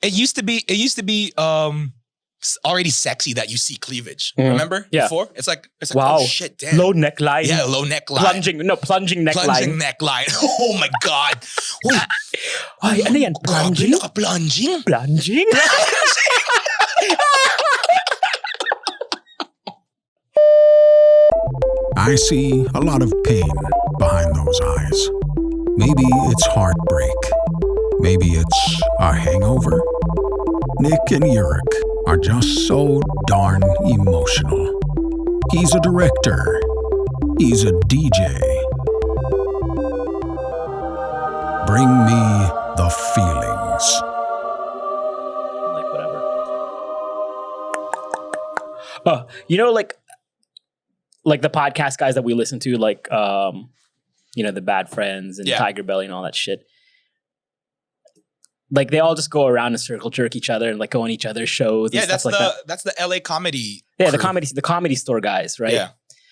It used to be already sexy that you see cleavage. Remember? Yeah. Before? It's like wow. oh shit, damn. Low neckline. Yeah, low neckline. Plunging neckline. Plunging neckline. Oh my God. Ay, ano yan? Plunging? Plunging? Plunging? I see a lot of pain behind those eyes. Maybe it's heartbreak. Maybe it's a hangover. Nick and Euric are just so darn emotional. He's a director. He's a DJ. Bring me the feelings. Like whatever. You know, like the podcast guys that we listen to, like the Bad Friends and Tiger Belly and all that shit. Like they all just go around and circle jerk each other and like go on each other's shows. Yeah, and that's stuff like that. That's the LA comedy. Yeah, crew. the comedy store guys, right? Yeah.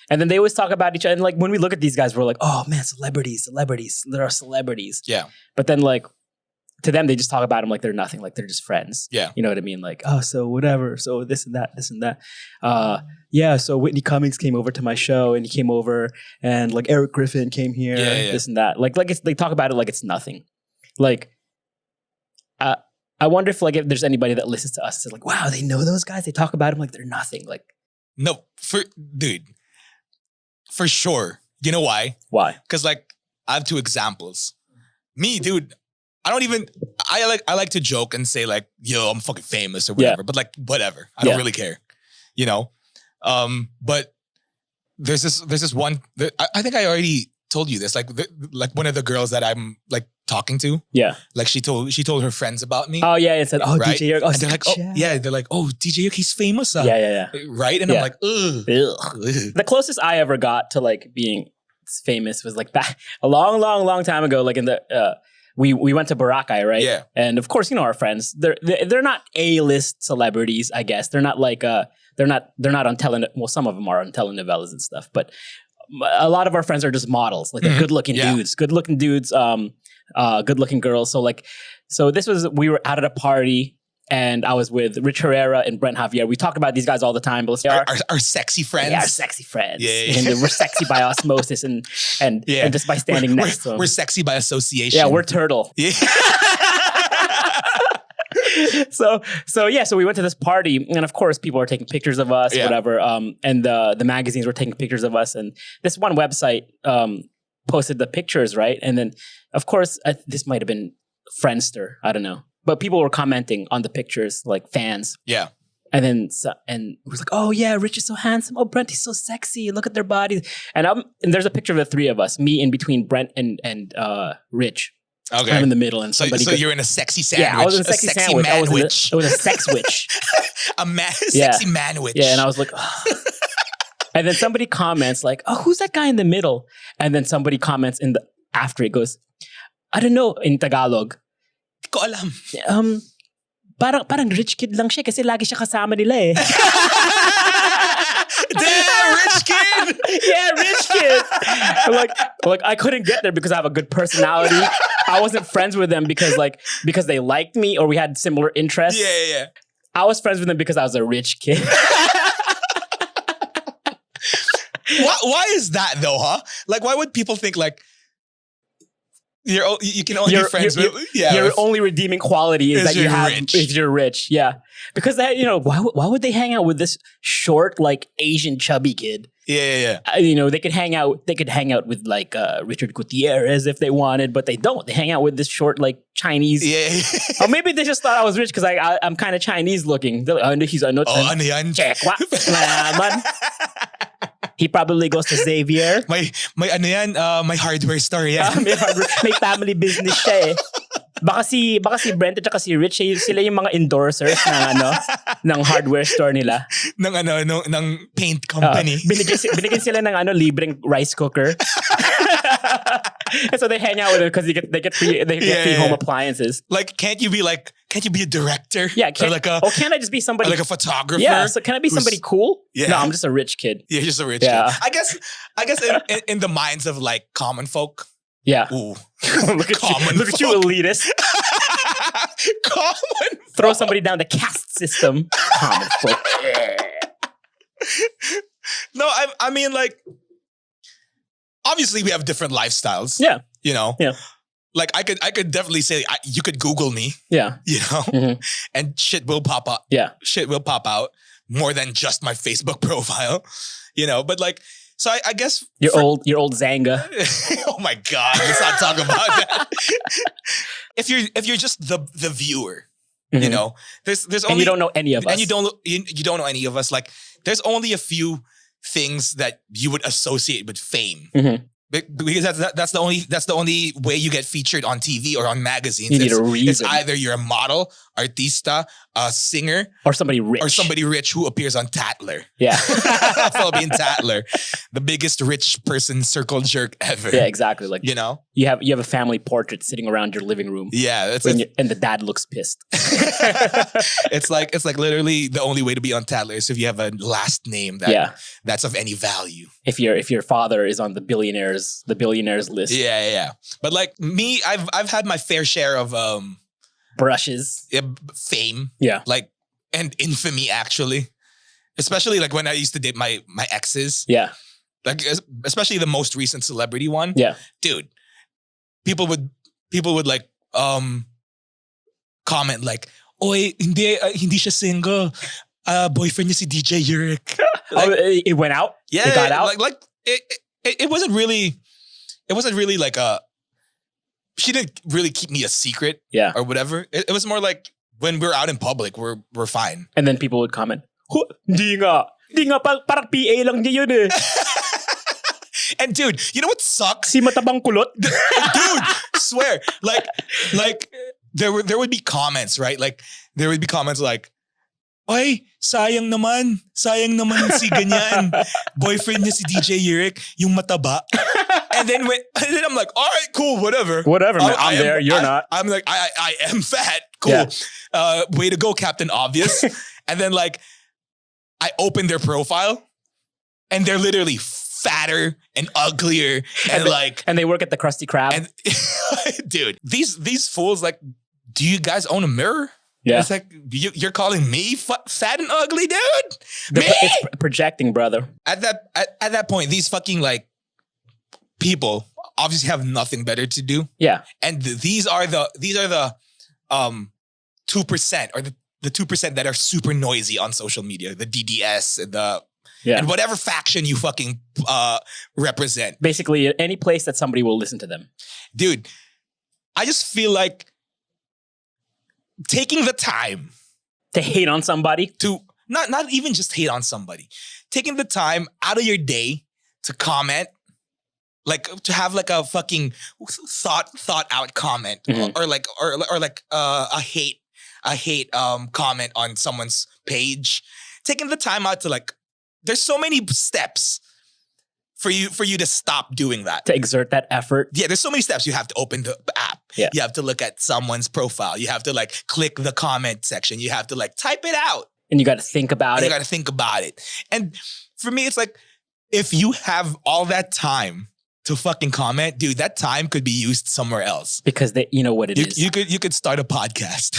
And then they always talk about each other. And like when we look at these guys, we're like, oh man, celebrities. There are celebrities. Yeah. But then like to them, they just talk about them like they're nothing, like they're just friends. Yeah. You know what I mean? Like, oh, so whatever. So this and that. Yeah, so Whitney Cummings came over to my show and he came over and like Eric Griffin came here, this and that. Like they talk about it like it's nothing. Like, I wonder if there's anybody that listens to us and says like, wow, they know those guys. They talk about them like they're nothing. Like, no, for sure. You know why? Why? Because like I have two examples. Me, dude, I like to joke and say like, yo, I'm fucking famous or whatever. But like, whatever. I don't really care. You know? But there's this one. I think I already told you this. Like one of the girls that I'm like talking to. Yeah. Like she told her friends about me. Oh yeah, it said, oh right? DJ Euric. Oh, and they're like, they're like, oh DJ Euric, he's famous. Yeah. Right, and I'm like, ugh. The closest I ever got to like being famous was like back a long time ago. Like in the we went to Boracay, right? Yeah. And of course, our friends. They're not A-list celebrities, I guess. They're not like they're not on well, some of them are on telenovelas and stuff, but a lot of our friends are just models. Like they're good-looking dudes, good-looking girls. So we were out at a party and I was with Rich Herrera and Brent Javier. We talk about these guys all the time, but our sexy friends. Yeah, our sexy friends. Yeah. And we're sexy by osmosis and just by standing next to them. We're sexy by association. Yeah, we're turtle. Yeah. So we went to this party and of course people are taking pictures of us, whatever. And the magazines were taking pictures of us and this one website posted the pictures, right? And then of course this might have been Friendster, I don't know. But people were commenting on the pictures, like fans. Yeah. And then and it was like, oh yeah, Rich is so handsome. Oh, Brent is so sexy. Look at their bodies. And there's a picture of the three of us, me in between Brent and Rich. Okay. I'm in the middle, and somebody. So you're in a sexy sandwich. Yeah, I was in a sexy sandwich. Man-wich. It was a sex witch. Sexy man-wich. Yeah, and I was like, oh. And then somebody comments like, oh, who's that guy in the middle? And then somebody comments after it goes, I don't know in Tagalog. Di ko alam. Parang rich kid lang siya kasi lagi siya kasama nila eh. Damn, rich kid! Yeah, rich kid. Like I couldn't get there because I have a good personality. I wasn't friends with them because they liked me or we had similar interests. Yeah. I was friends with them because I was a rich kid. Why is that though, huh? Like, why would people think like you can only be friends with? Your only redeeming quality is that you have rich. If you're rich. Yeah, because that why would they hang out with this short like Asian chubby kid? Yeah. They could hang out. They could hang out with like Richard Gutierrez if they wanted, but they don't. They hang out with this short like Chinese. Yeah. Or maybe they just thought I was rich because I'm kind of Chinese looking. They're like, he's ano yan? Check what? He probably goes to Xavier. May hardware store yan. May family business siya eh. Baka si Brent at saka si Rich, sila yung mga endorsers ng hardware store nila. ng paint company. Binigyan sila ng libreng rice cooker. And so they hang out with it because they get free home appliances. Like, can't you be a director? Yeah, can't I just be somebody like a photographer? Yeah, so can I be somebody cool? Yeah. No, I'm just a rich kid. Yeah, just a rich kid. I guess in the minds of like common folk. Yeah. Ooh. Look at you, elitist. Common Throw somebody down the caste system. Common folk. No, I mean, like, obviously we have different lifestyles. Yeah. You know? Yeah. Like, I could definitely say, you could Google me. Yeah. You know? Mm-hmm. And shit will pop up. Yeah. Shit will pop out more than just my Facebook profile. You know? But like, so I guess your old Zanga. Oh my God, let's not talk about that. If you're just the viewer, Mm-hmm. you know, there's only, and you don't know any of us. and you don't know any of us. Like, there's only a few things that you would associate with fame. Mm-hmm. Because that's the only way you get featured on TV or on magazines. You need a reason. It's either you're a model, artista, a singer, or somebody rich. Who appears on Tatler. Yeah. Philippine Tatler, the biggest rich person circle jerk ever. Yeah, exactly. Like, you know, you have a family portrait sitting around your living room. Yeah, and the dad looks pissed. It's like literally the only way to be on Tatler is if you have a last name that's of any value. If your father is on the billionaires list. Yeah. But like me, I've had my fair share of brushes, fame. Yeah. Like, and infamy, actually. Especially like when I used to date my exes. Yeah. Like, especially the most recent celebrity one. Yeah. Dude, people would like comment like, "Oy, hindi siya single. Boyfriend niya si DJ Euric." Like, it went out? Yeah. It got out? Like it wasn't really like she didn't really keep me a secret. Yeah. Or whatever. It was more like when we're out in public, we're fine. And then people would comment, Di nga, parang PA lang niya yun eh. And dude, you know what sucks? Si matabang kulot. Dude, swear. Like there would be comments, right? Like there would be comments like, "Oy, sayang naman si ganyan. Boyfriend niya si DJ Euric, yung mataba." And then I'm like, "All right, cool, whatever." Whatever, man. I'm there, you're not. I'm like, I am fat. Cool. Yeah. Way to go, Captain Obvious. And then like I open their profile and they're literally fatter and uglier and they work at the Krusty Krab. And dude, these fools, like, do you guys own a mirror? Yeah. It's like, you're calling me fat and ugly, dude? It's projecting, brother. At that point, these fucking like people obviously have nothing better to do. Yeah. And these are the 2% or the 2% that are super noisy on social media, the DDS and whatever faction you fucking represent. Basically, any place that somebody will listen to them. Dude, I just feel like taking the time to hate on somebody, to not even just hate on somebody, taking the time out of your day to comment, like to have like a fucking thought out comment, mm-hmm. or like a hate comment on someone's page, taking the time out to like, there's so many steps for you to stop doing that. To exert that effort. Yeah, there's so many steps. You have to open the app. Yeah. You have to look at someone's profile. You have to like click the comment section. You have to like type it out. And you got to think about it. You got to think about it. And for me, it's like, if you have all that time to fucking comment, dude, that time could be used somewhere else. Because you know what it is. You could start a podcast.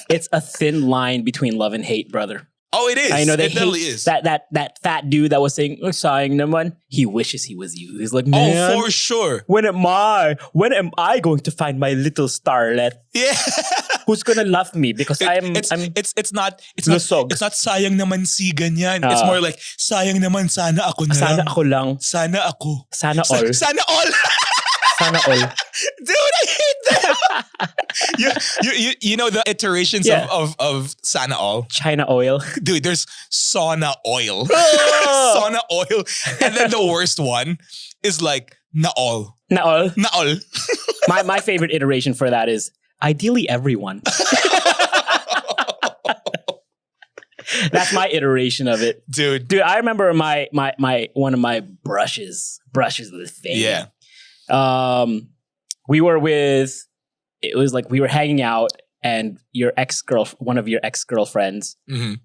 It's a thin line between love and hate, brother. Oh, it is. I know it definitely is. That fat dude that was saying, sayang naman, he wishes he was you. He's like, man, oh, for sure. When am I going to find my little starlet? Yeah. Who's gonna love me? Because it's not lusog. It's not sayang naman si ganyan. It's more like sayang naman sana ako na sana lang. ako lang. Sana ako. Sana all. Sana all. Sana all. Dude, I hate that. you know the iterations of Sana all? China oil. Dude, there's sauna oil. Sauna oil. And then the worst one is like naol. Naol. Naol. My favorite iteration for that is ideally everyone. That's my iteration of it. Dude, I remember my one of my brushes with fame. Yeah. We were hanging out and one of your ex-girlfriends mm-hmm.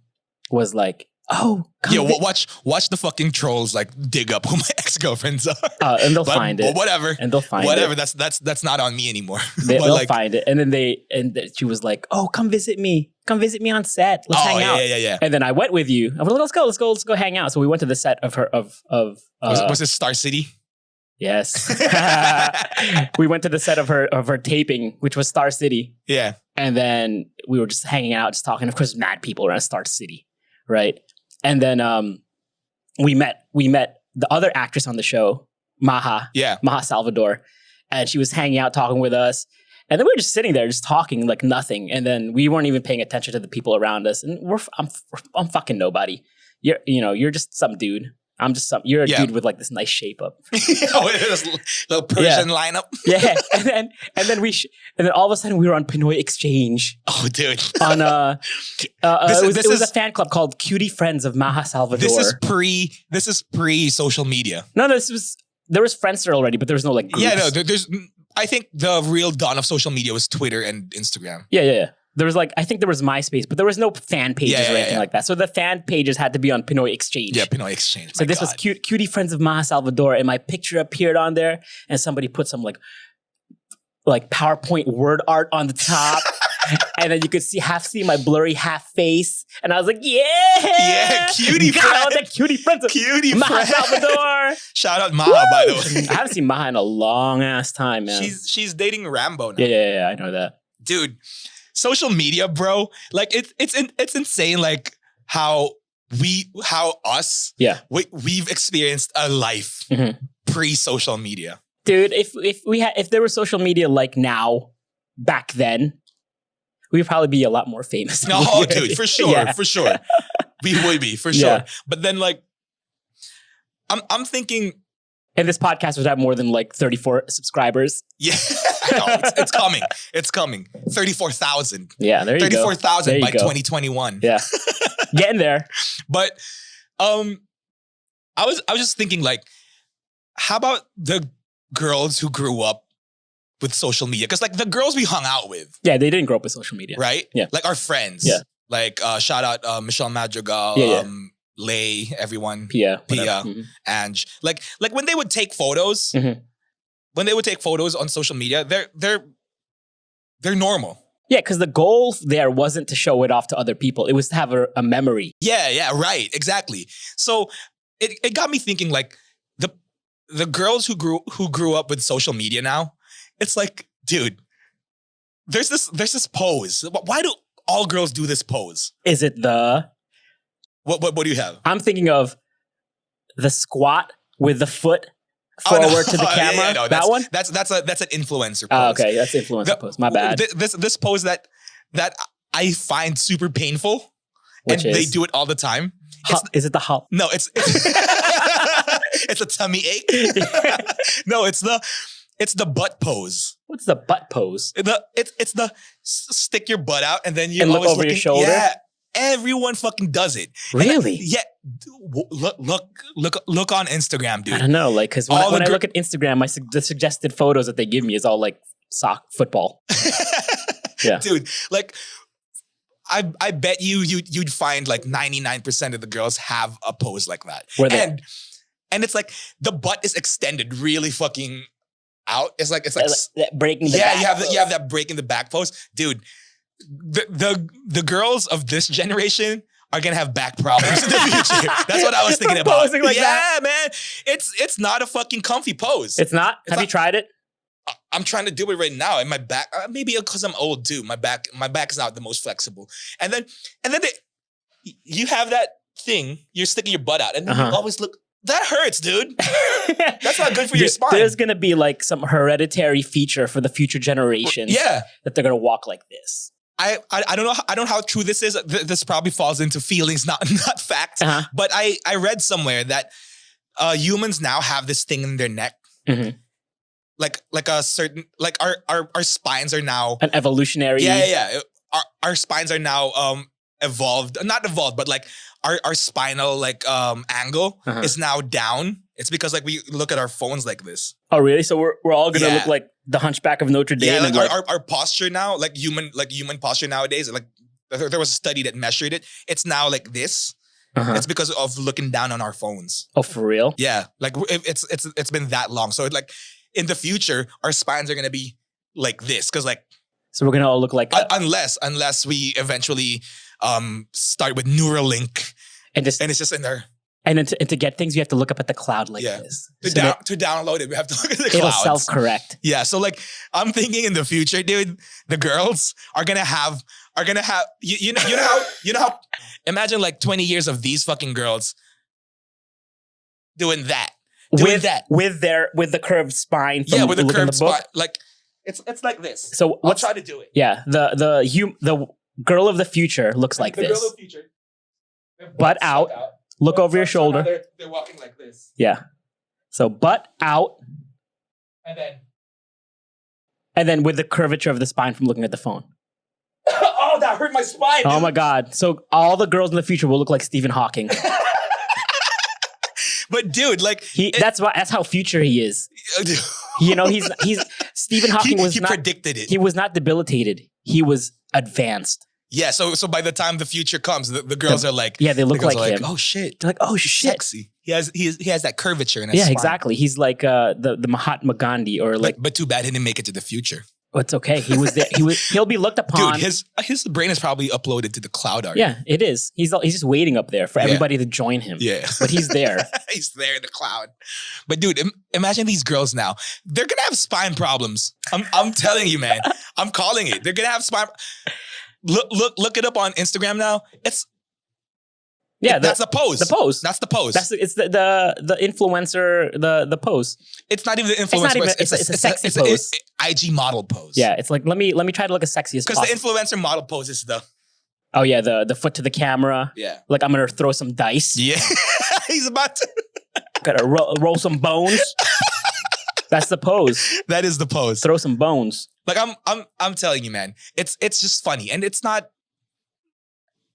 was like watch the fucking trolls like dig up who my ex-girlfriends are. And they'll find it. Whatever. And they'll find it. Whatever. That's not on me anymore. They'll find it. And then she was like, "Oh, come visit me. Come visit me on set. Let's hang out." Yeah. And then I went with you. I was like, let's go hang out. So we went to the set of her was it Star City? Yes. We went to the set of her taping, which was Star City. Yeah. And then we were just hanging out, just talking. Of course, mad people around Star City, right? And then we met the other actress on the show, Maha Salvador, and she was hanging out, talking with us. And then we were just sitting there, just talking like nothing. And then we weren't even paying attention to the people around us. And I'm fucking nobody. You're just some dude. I'm just you're a dude with like this nice shape up. This little Persian lineup. Yeah. And then all of a sudden we were on Pinoy Exchange. Oh, dude. On it was a fan club called Cutie Friends of Maha Salvador. This is pre social media. No, there was Friendster already, but there was no like groups. Yeah, no, there's I think the real dawn of social media was Twitter and Instagram. Yeah. There was I think there was MySpace, but there was no fan pages or anything like that. So the fan pages had to be on Pinoy Exchange. Yeah, Pinoy Exchange. So this was Cutie Friends of Maha Salvador, and my picture appeared on there, and somebody put some like PowerPoint word art on the top. And then you could see my blurry half face. And I was like, yeah, cutie friends. The cutie friends of Maha Salvador. Shout out Maha, by the way. I haven't seen Maha in a long ass time, man. She's dating Rambo now. Yeah, I know that. Dude, social media, bro. Like it's insane like how us we've experienced a life pre-social media. Dude, if there was social media like now, back then, we'd probably be a lot more famous. No, dude, for sure, for sure. We would be, for sure. Yeah. But then like, I'm thinking... And this podcast would have more than like 34 subscribers. Yeah, no, it's coming. It's coming. 34,000. Yeah, there you go. 34,000 by 2021. Yeah, getting there. But I was just thinking like, how about the girls who grew up with social media? Because like the girls we hung out with. Yeah, they didn't grow up with social media. Right? Yeah. Like our friends. Yeah. Like shout out Michelle Madrigal, Lay, everyone. Pia. Ange. Like when they would take photos, when they would take photos on social media, they're normal. Yeah, because the goal there wasn't to show it off to other people. It was to have a memory. Yeah, right. Exactly. So it got me thinking like the girls who grew up with social media now, it's like, dude, there's this pose. Why do all girls do this pose? Is it the... What do you have? I'm thinking of the squat with the foot forward to the camera. No, that one? That's an influencer pose. Okay, that's influencer pose. My bad. This pose that I find super painful, and they do it all the time. Is it the hop? No, it's it's a tummy ache. No, it's the butt pose. What's the butt pose? It's the stick your butt out and then you look over your shoulder. Yeah, everyone fucking does it. Really? Yeah. Look on Instagram, dude. I don't know, like because when I look at Instagram, the suggested photos that they give me is all like football. Yeah, dude. Like, I bet you'd find like 99% of the girls have a pose like that. And it's like the butt is extended really fucking out. It's like breaking the back. You have that breaking the back pose, dude. The girls of this generation are gonna have back problems in the future. That's what I was thinking about. Posing like that. Man, it's not a fucking comfy pose. It's not. Have you tried it? I'm trying to do it right now, and my back. Maybe because I'm old too. My back is not the most flexible. And then you have that thing. You're sticking your butt out, and then you always look. That hurts, dude. That's not good for your spine. There's gonna be like some hereditary feature for the future generations. Yeah, that they're gonna walk like this. I don't know. I don't know how true this is. This probably falls into feelings, not facts. But I read somewhere that humans now have this thing in their neck. Like a certain, like our spines are now an evolutionary. Yeah. Our spines are now evolved, not evolved, but like our spinal like angle is now down. It's because like we look at our phones like this. Oh, really? So we're all gonna look like the Hunchback of Notre Dame. Yeah, like our posture now, like human posture nowadays. Like there was a study that measured it. It's now like this. It's because of looking down on our phones. Oh, for real? Yeah, like it's been that long. So like in the future, our spines are gonna be like this because like. So we're gonna all look like unless we eventually start with Neuralink and it's just in there. And then to get things, you have to look up at the cloud like this. To download it, we have to look at the clouds. It'll self-correct. Yeah. So like I'm thinking in the future, dude, the girls are gonna have you know how imagine like 20 years of these fucking girls doing that. With the curved spine from with the curved spine. Like it's like this. So I'll try to do it. Yeah. The girl of the future looks like this. The girl of the future. Butt out. Look over your shoulder. They're walking like this. Yeah. So butt out. And then with the curvature of the spine from looking at the phone. Oh, that hurt my spine. Oh my God. So all the girls in the future will look like Stephen Hawking. But dude, like that's how future he is. You know, he's Stephen Hawking he predicted it. He was not debilitated. He was advanced. Yeah, so by the time the future comes, the girls are like, they look like him. Oh shit, they're like, oh shit, sexy. He has that curvature in his spine. Exactly. He's like the Mahatma Gandhi or like. But too bad he didn't make it to the future. Oh, it's okay. He was there. He'll be looked upon. Dude, his brain is probably uploaded to the cloud already. Yeah, it is. He's just waiting up there for everybody to join him. Yeah, but he's there. He's there in the cloud. But dude, imagine these girls now. They're gonna have spine problems. I'm telling you, man. I'm calling it. They're gonna have spine. Look it up on Instagram now. That's the pose. The pose. That's the pose. It's the influencer the pose. It's not even the influencer. It's a sexy pose. IG model pose. Yeah, it's like let me try to look as sexy as possible. Because the influencer model pose is the. Oh yeah, the foot to the camera. Yeah. Like I'm gonna throw some dice. Yeah. He's about to. Gotta roll some bones. That's the pose. That is the pose. Throw some bones. Like I'm telling you, man. It's just funny, and it's not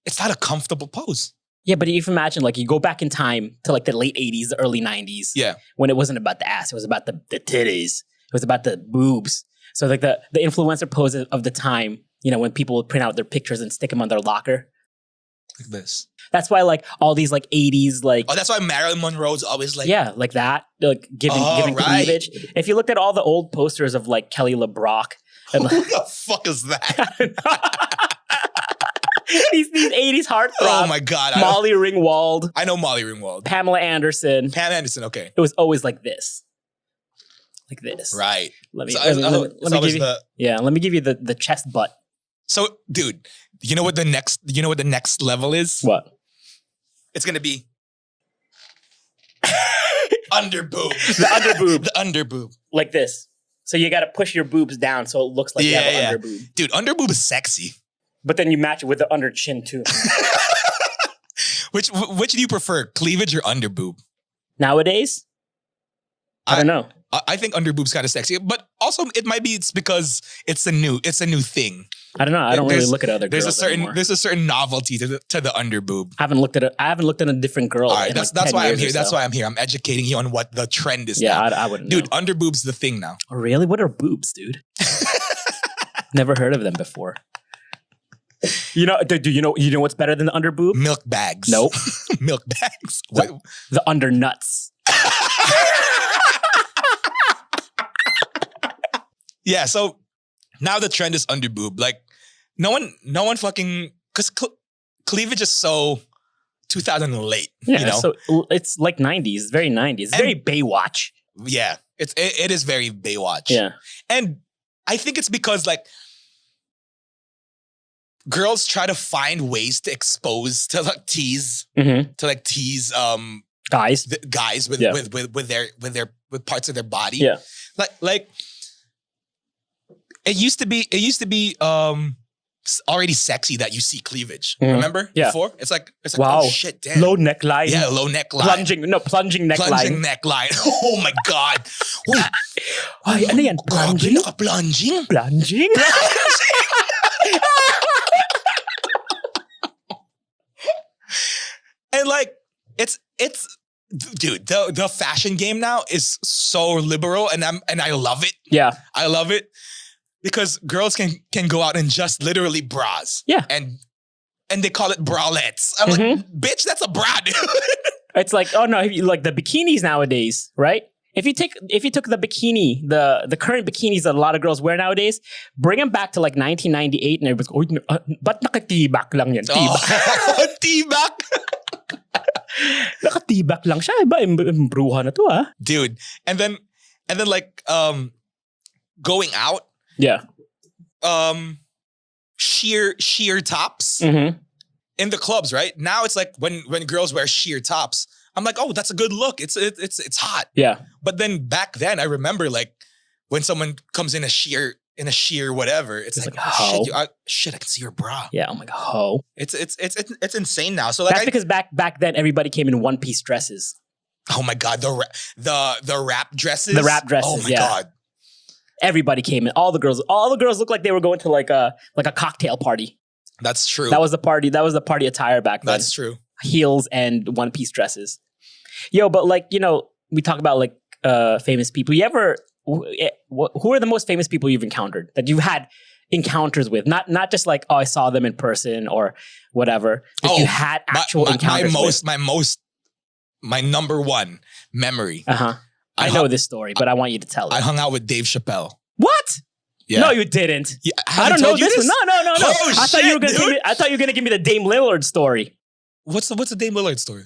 a comfortable pose. Yeah, but if you imagine, like, you go back in time to like the late 80s, the early 90s. Yeah. When it wasn't about the ass, it was about the titties. It was about the boobs. So like the influencer pose of the time, you know, when people would print out their pictures and stick them on their locker. Like this. That's why like all these like 80s like. Oh, that's why Marilyn Monroe's always like. Yeah, like that. Like giving cleavage. If you looked at all the old posters of like Kelly LeBrock. And, who the fuck is that? these 80s heartthrob. Oh my God. Molly Ringwald. I know Molly Ringwald. Pamela Anderson. Pam Anderson, okay. It was always like this. Like this. Right. Let me give you the chest butt. So, dude, you know what the next level is? What? It's gonna be underboob. The underboob. The underboob. Like this. So you gotta push your boobs down so it looks like you have an underboob. Dude, underboob is sexy. But then you match it with the under chin too. Which do you prefer, cleavage or underboob? Nowadays? I don't know. I think underboob's kind of sexy, but also it's because it's a new thing. I don't know. I don't really look at other girls anymore. There's a certain novelty to the underboob. I haven't looked at a different girl. All right, that's why I'm here. That's why I'm here. I'm educating you on what the trend is. Yeah, now. I wouldn't know. Dude, underboob's the thing now. Oh, really? What are boobs, dude? Never heard of them before. You know? Do you know what's better than the underboob? Milk bags. Nope. Milk bags. The under nuts. Yeah, so now the trend is underboob. Like, no one fucking, because cleavage is so 2000 late. Yeah, you know? So it's like 90s, very 90s. It's very Baywatch. Yeah, it is very Baywatch. Yeah. And I think it's because like girls try to find ways to expose, to like tease guys with parts of their body. Yeah. Like it used to be already sexy that you see cleavage. Mm-hmm. Remember? Yeah. Before? It's like wow. Oh shit, damn. Low neckline. Yeah, low neckline. Plunging neckline. Plunging neckline. Oh my God. Wait. Ay, ano yan? Plunging? Plunging? Plunging? And like, it's dude, the fashion game now is so liberal and I love it. Yeah. I love it because girls can go out in just literally bras. Yeah. And and they call it bralettes. I'm like, bitch, that's a bra, dude. It's like, oh no, like the bikinis nowadays, right? If you took the bikini, the current bikinis that a lot of girls wear nowadays, bring them back to like 1998 and everybody's going, ba't nakatibak lang yan? Tibak. Tibak. Nakatibak lang siya. Iba, bruha na to, ah. Dude. And then like, going out. Yeah. Sheer tops Mm-hmm. in the clubs, right? Now it's like when girls wear sheer tops, I'm like, oh, that's a good look. It's hot. Yeah. But then back then, I remember like when someone comes in a sheer whatever, it's like oh, shit, I can see your bra. Yeah. Oh my god. Ho. It's insane now. So like that's because back then everybody came in one-piece dresses. Oh my god, the wrap dresses. The wrap dresses. Oh my god. Everybody came in. All the girls looked like they were going to like a cocktail party. That's true. That was the party. That was the party attire back then. That's true. Heels and one-piece dresses. Yo, but like, you know, we talk about like famous people. You ever, who are the most famous people you've encountered that you've had encounters with? Not just like, oh, I saw them in person or whatever. That you had actual encounters with. My number one memory. I know this story, but I want you to tell it. I hung out with Dave Chappelle. What? Yeah. No, you didn't. Yeah, I don't know this one. No. Oh, I thought you were gonna give me the Dame Lillard story. What's the Dame Lillard story?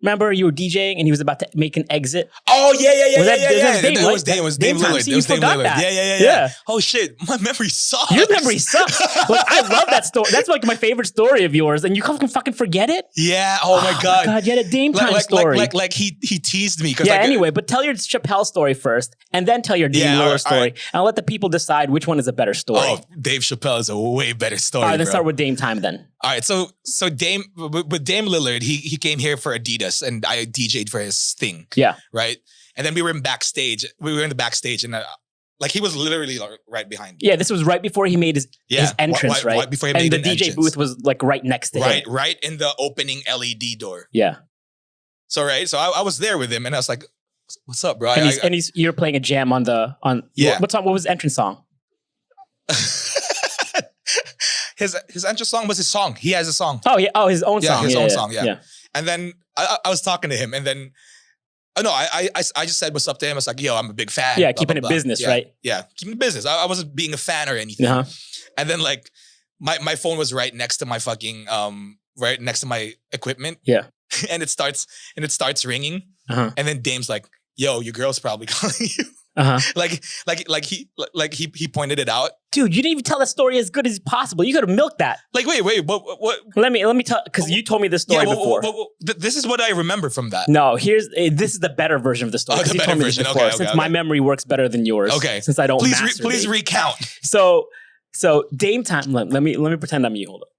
Remember, you were DJing and he was about to make an exit. Oh yeah. It was Dame Lillard. It was Dame Lillard. Yeah. Oh shit, my memory sucks. Your memory sucks. Like, I love that story. That's like my favorite story of yours, and you can fucking forget it. Yeah. Oh my god. You had a Dame time story. Like he teased me. Yeah. Anyway, but tell your Chappelle story first, and then tell your Dame Lillard story, right. And I'll let the people decide which one is a better story. Oh, Dave Chappelle is a way better story. All right, let's start with Dame time then. All right, so with Dame Lillard, he came here for Adidas, and I DJ'd for his thing. Yeah, right. And then we were in backstage. We were in the backstage, and like he was literally right behind me. Yeah, this was right before he made his entrance, right? Before he made and the DJ entrance. booth was like right next to him. Right in the opening LED door. Yeah. So I was there with him, and I was like, "What's up, bro?" You're playing a jam on yeah. What song? What was the entrance song? His entrance song was his song. He has a song. Oh yeah. Oh, his own song. His own song. Yeah. And then I was talking to him, and then I just said what's up to him. I was like, yo, I'm a big fan. Yeah, keeping it business, right? Yeah, keeping it business. I wasn't being a fan or anything. And then like my phone was right next to my fucking right next to my equipment. Yeah. And it starts ringing. And then Dame's like, yo, your girl's probably calling you. Like he pointed it out. Dude, you didn't even tell that story as good as possible. You could have milked that. Like, wait, what? Let me tell, because you told me this story before. This is what I remember from that. No, this is the better version of the story. The better version. Okay, since my memory works better than yours. Okay. Since I don't please recount. So Dame time. Let me pretend I'm you. Hold up.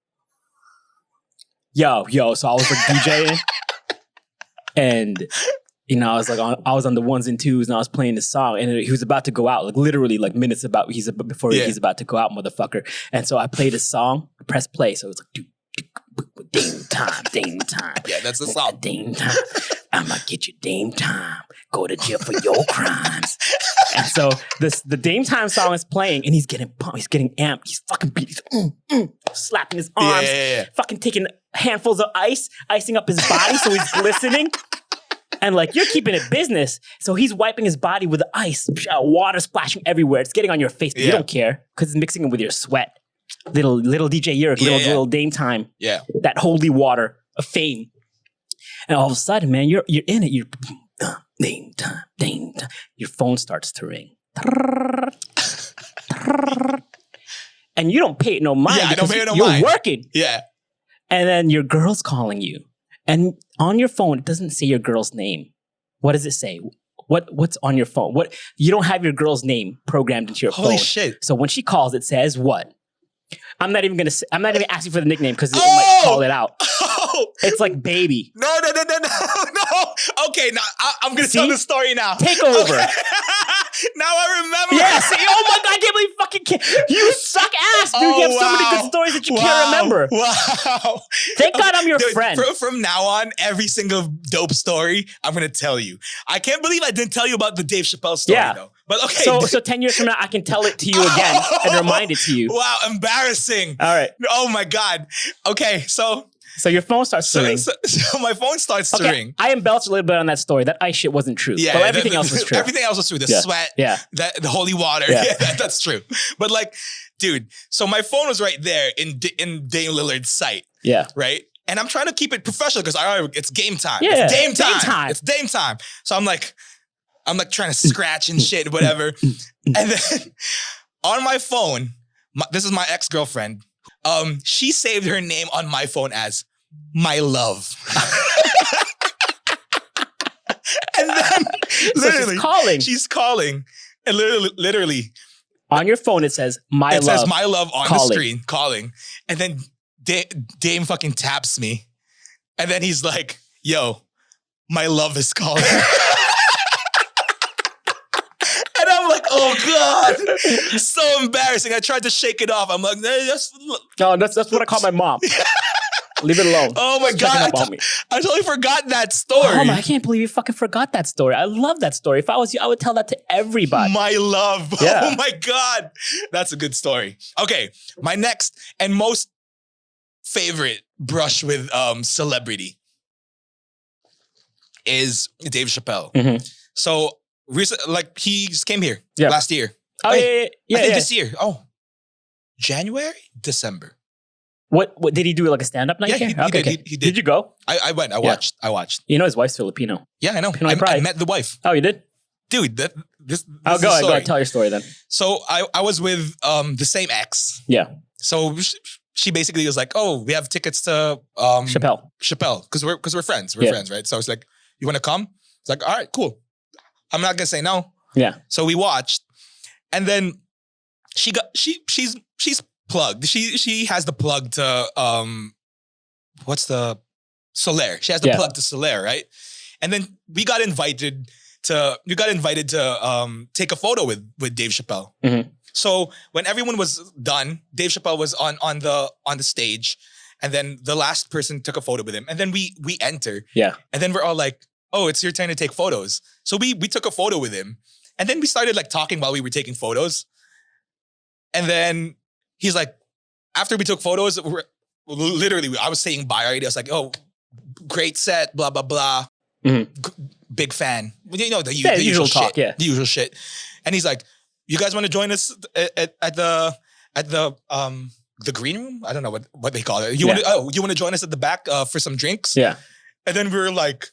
Yo. So I was like DJing, and you know, I was on the ones and twos, and I was playing this song, and he was about to go out, like literally, like minutes before he's about to go out, motherfucker. And so I played his song, press play, so it was like Dame time. Yeah, that's the song. Dame time. I'ma get you Dame time. Go to jail for your crimes. And so the Dame time song is playing, and he's getting pumped, he's getting amped, he's fucking beat, he's slapping his arms, fucking taking handfuls of ice, icing up his body so he's glistening. And like, you're keeping it business. So he's wiping his body with ice, water splashing everywhere. It's getting on your face, but you don't care because it's mixing it with your sweat. Little DJ Euric, little Dame time. Yeah. That holy water of fame. And all of a sudden, man, you're in it. You're Dame time. Your phone starts to ring. And you don't pay it no mind. Yeah, I don't pay it no mind. You're working. Yeah. And then your girl's calling you. And on your phone, it doesn't say your girl's name. What does it say? What's on your phone? What you don't have your girl's name programmed into your phone. Holy shit. So when she calls, it says what? I'm not even asking for the nickname because it might call it out. Oh. It's like baby. No. Okay, now I'm gonna tell the story now. Take over. Now I remember. Yeah, see, oh my God, I can't believe you fucking you suck ass, dude. You have so many good stories that you can't remember. Wow. Thank God I'm your friend. From now on, every single dope story, I'm going to tell you. I can't believe I didn't tell you about the Dave Chappelle story, though. But okay. So 10 years from now, I can tell it to you again and remind it to you. Wow, embarrassing. All right. Oh my God. Okay, so your phone starts to ring. So my phone starts to ring. I embellished a little bit on that story. That ice shit wasn't true. Yeah, but everything else was true. Everything else was true. The sweat, the holy water. Yeah, that's true. But like, dude, so my phone was right there in Dame Lillard's sight. Yeah. Right? And I'm trying to keep it professional because it's game time. Yeah. It's Dame time. It's Dame time. So I'm like trying to scratch and shit, whatever. And then on my phone, this is my ex-girlfriend. She saved her name on my phone as my love. And then literally, she's calling. And literally on your phone, it says my love. It says my love on the screen, calling. And then Dame fucking taps me. And then he's like, yo, my love is calling. And I'm like, oh God, so embarrassing. I tried to shake it off. I'm like, that's what I call my mom. Leave it alone. Oh my God, I totally forgot that story. Oh my, I can't believe you fucking forgot that story. I love that story. If I was you, I would tell that to everybody. My love. Yeah. Oh my God, that's a good story. Okay, my next and most favorite brush with celebrity is Dave Chappelle. Mm-hmm. So like he just came here last year. Oh, I think this year. Oh, January, December. What did he do? Like a stand-up night? Yeah, here? He did. Did you go? I went. I watched. You know his wife's Filipino. Yeah, I know. I met the wife. Oh, you did? Dude, this go ahead. Tell your story then. So I was with the same ex. Yeah. So she basically was like, oh, we have tickets to Chappelle, because we're friends. We're friends, right? So it's like, you want to come? It's like, all right, cool. I'm not gonna say no. Yeah. So we watched, and then she's plugged. She has the plug to what's the Solaire. She has the plug to Solaire, right? And then we got invited to take a photo with Dave Chappelle. Mm-hmm. So when everyone was done, Dave Chappelle was on the stage, and then the last person took a photo with him, and then we enter. Yeah. And then we're all like, oh, it's your turn to take photos. So we took a photo with him, and then we started like talking while we were taking photos. And then he's like, after we took photos, literally, I was saying bye already. I was like, oh, great set, blah, blah, blah. Mm-hmm. Big fan. You know, the usual talk, shit. Yeah. The usual shit. And he's like, you guys want to join us at the green room? I don't know what they call it. You want to join us at the back for some drinks? Yeah. And then we were like,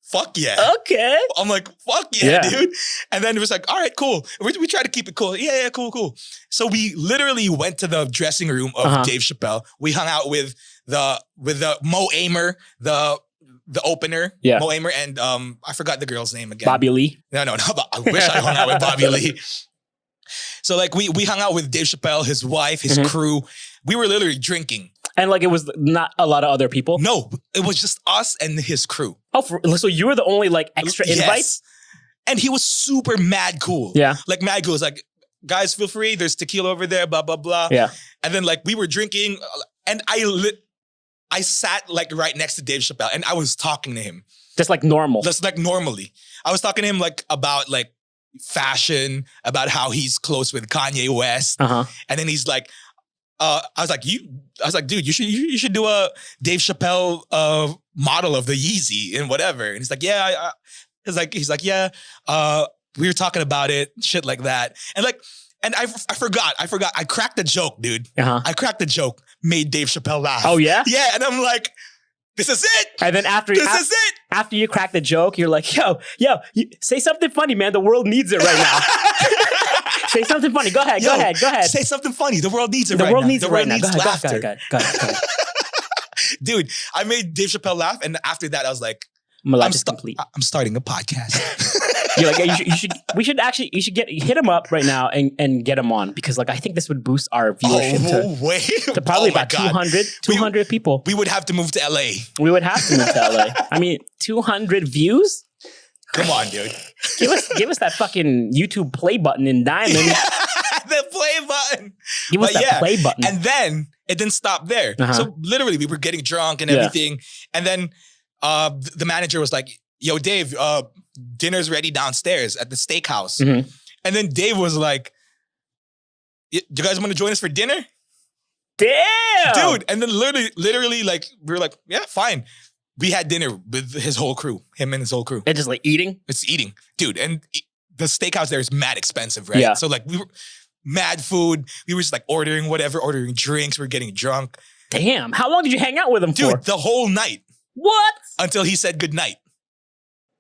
fuck yeah. Okay. I'm like, fuck yeah, dude. And then it was like, all right, cool. We try to keep it cool. Yeah, cool. So we literally went to the dressing room of Dave Chappelle. We hung out with the Mo Amer, the opener, Mo Amer, and I forgot the girl's name again. Bobby Lee. No, I wish I hung out with Bobby Lee. So like we hung out with Dave Chappelle, his wife, his crew. We were literally drinking. And like it was not a lot of other people? No, it was just us and his crew. Oh, so you were the only like extra invites? And he was super mad cool. Yeah. Like mad cool. It's like, guys, feel free. There's tequila over there, blah, blah, blah. Yeah. And then like we were drinking, and I sat like right next to Dave Chappelle, and I was talking to him. Just like normal. Just like normally. I was talking to him like about like fashion, about how he's close with Kanye West. And then he's like, I was like, dude, you should do a Dave Chappelle model of the Yeezy and whatever. And he's like, yeah, he's like, yeah, we were talking about it, shit like that. And I forgot. I cracked the joke, dude. I cracked the joke, made Dave Chappelle laugh. Oh yeah? Yeah, and I'm like, this is it. And then after you crack the joke, you're like, yo, say something funny, man. The world needs it right now. Say something funny. Go ahead. Say something funny. The world needs it right now. The world needs it right now. Go ahead. Go ahead. Dude, I made Dave Chappelle laugh, and after that, I was like, my life is complete. I'm starting a podcast. You're like, yeah, you should hit him up right now and get him on, because like I think this would boost our viewership to probably about 200 people. We would have to move to LA. We would have to move to LA. I mean, 200 views? Come on, dude. Give us that fucking YouTube play button in Diamond. The play button. Give us that play button. And then it didn't stop there. So literally we were getting drunk and everything. And then the manager was like, yo, Dave, dinner's ready downstairs at the steakhouse. And then Dave was like, do you guys want to join us for dinner? Damn. Dude. And then literally like, we were like, yeah, fine. We had dinner with his whole crew, him and his whole crew. And just like eating? It's eating. Dude, and the steakhouse there is mad expensive, right? Yeah. So like we were mad food. We were just like ordering drinks. We were getting drunk. Damn. How long did you hang out with him for? Dude, the whole night. What? Until he said goodnight.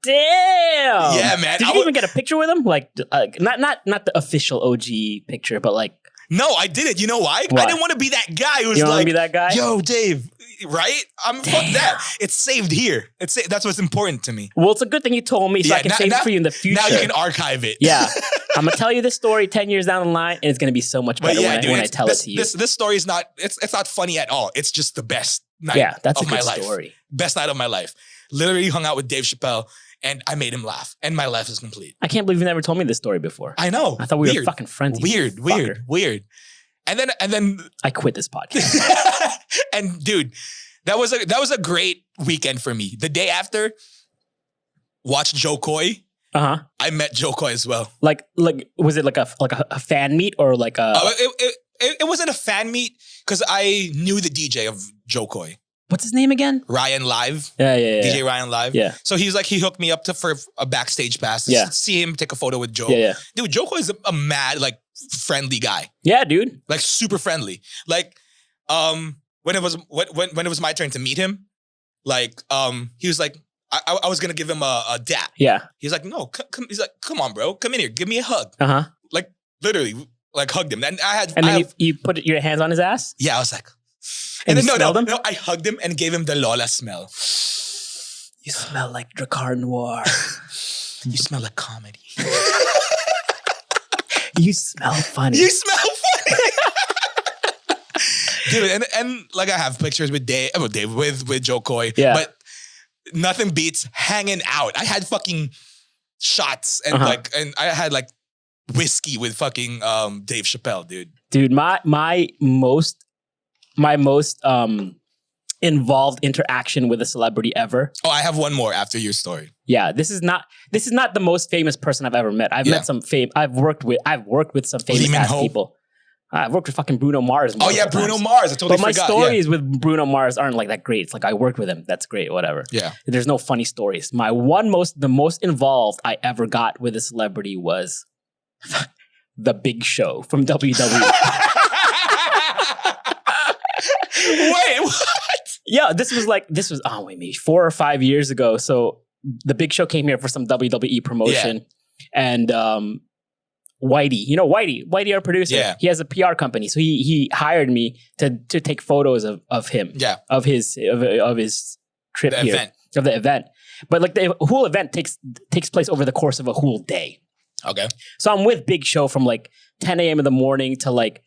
Damn. Yeah, man. Did you even get a picture with him? Like, not the official OG picture, but like. No, I didn't. You know why? What? I didn't want to be that guy who was you don't like, want to be that guy? Yo, Dave, right? I'm fuck that. It's saved here. That's what's important to me. Well, it's a good thing you told me so I can save it for you in the future. Now you can archive it. Yeah. I'm going to tell you this story 10 years down the line, and it's going to be so much better when I tell it to you. This story is not, it's not funny at all. It's just the best night that's of a good my story. Life. Best night of my life. Literally hung out with Dave Chappelle, and I made him laugh, and my life is complete. I can't believe you never told me this story before. I know. I thought we were fucking friends. Weird. And then I quit this podcast. And dude, that was a great weekend for me. The day after, watched Joe Coy. I met Joe Coy as well. Like was it like a fan meet or like a? It wasn't a fan meet because I knew the DJ of Joe Coy. What's his name again? Ryan Live. Yeah. DJ Ryan Live. Yeah. So he hooked me up for a backstage pass to see him take a photo with Joe. Yeah. Dude, Joe Coy is a mad, like, friendly guy. Yeah, dude. Like, super friendly. Like, when it was my turn to meet him, like, he was like, I was gonna give him a dap. Yeah. He's like, no, he's like, come on, bro, come in here, give me a hug. Like, literally, like, hugged him. And you put your hands on his ass? Yeah, I was like, and then no, I hugged him and gave him the Lola smell. You smell like Dracar Noir. You smell like comedy. You smell funny. You smell funny. Dude, and like I have pictures with Dave with Joe Coy. Yeah. But nothing beats hanging out. I had fucking shots and and I had like whiskey with fucking Dave Chappelle, dude. Dude, my most involved interaction with a celebrity ever. Oh, I have one more after your story. Yeah, this is not the most famous person I've ever met. I've met some I've worked with some famous ass people. I've worked with fucking Bruno Mars. Oh yeah, Bruno Mars. I totally forgot. But my stories with Bruno Mars aren't like that great. It's like I worked with him. That's great. Whatever. Yeah. There's no funny stories. The most involved I ever got with a celebrity was The Big Show from WWE. Wait, what? Yeah, this was maybe 4 or 5 years ago. So The Big Show came here for some WWE promotion, and Whitey, Whitey, our producer, he has a PR company, so he hired me to take photos of him, of his trip the here, of the event. But like the whole event takes place over the course of a whole day. Okay. So I'm with Big Show from like 10 a.m. in the morning to like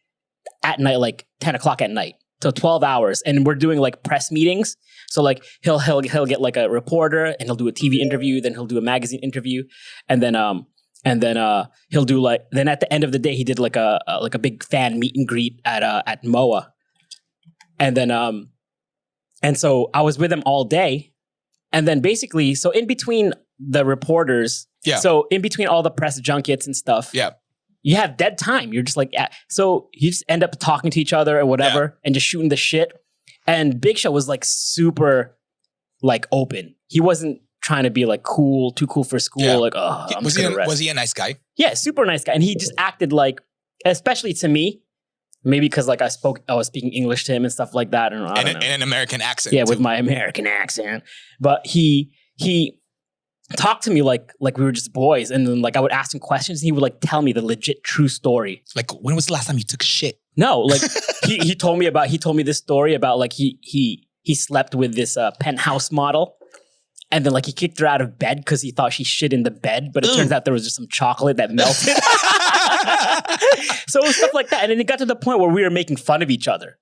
at night, like 10 o'clock at night. So 12 hours. And we're doing like press meetings. So like he'll get like a reporter and he'll do a TV interview, then he'll do a magazine interview. And then he'll do then at the end of the day, he did like a big fan meet and greet at MOA. And then and so I was with him all day. And then basically, so in between the reporters, so in between all the press junkets and stuff, you have dead time. You're just like, so you just end up talking to each other or whatever and just shooting the shit. And Big Show was like super like open. He wasn't trying to be like too cool for school. Yeah. Like, was he a nice guy? Yeah, super nice guy. And he just acted like, especially to me, maybe because like I was speaking English to him and stuff like that. I don't know. In an American accent. Yeah, with my American accent. But he talked to me like we were just boys, and then like I would ask him questions and he would like tell me the legit true story. Like, when was the last time you took shit? No, like he told me this story about like he slept with this penthouse model, and then like he kicked her out of bed because he thought she shit in the bed, but it turns out there was just some chocolate that melted. So it was stuff like that, and then it got to the point where we were making fun of each other.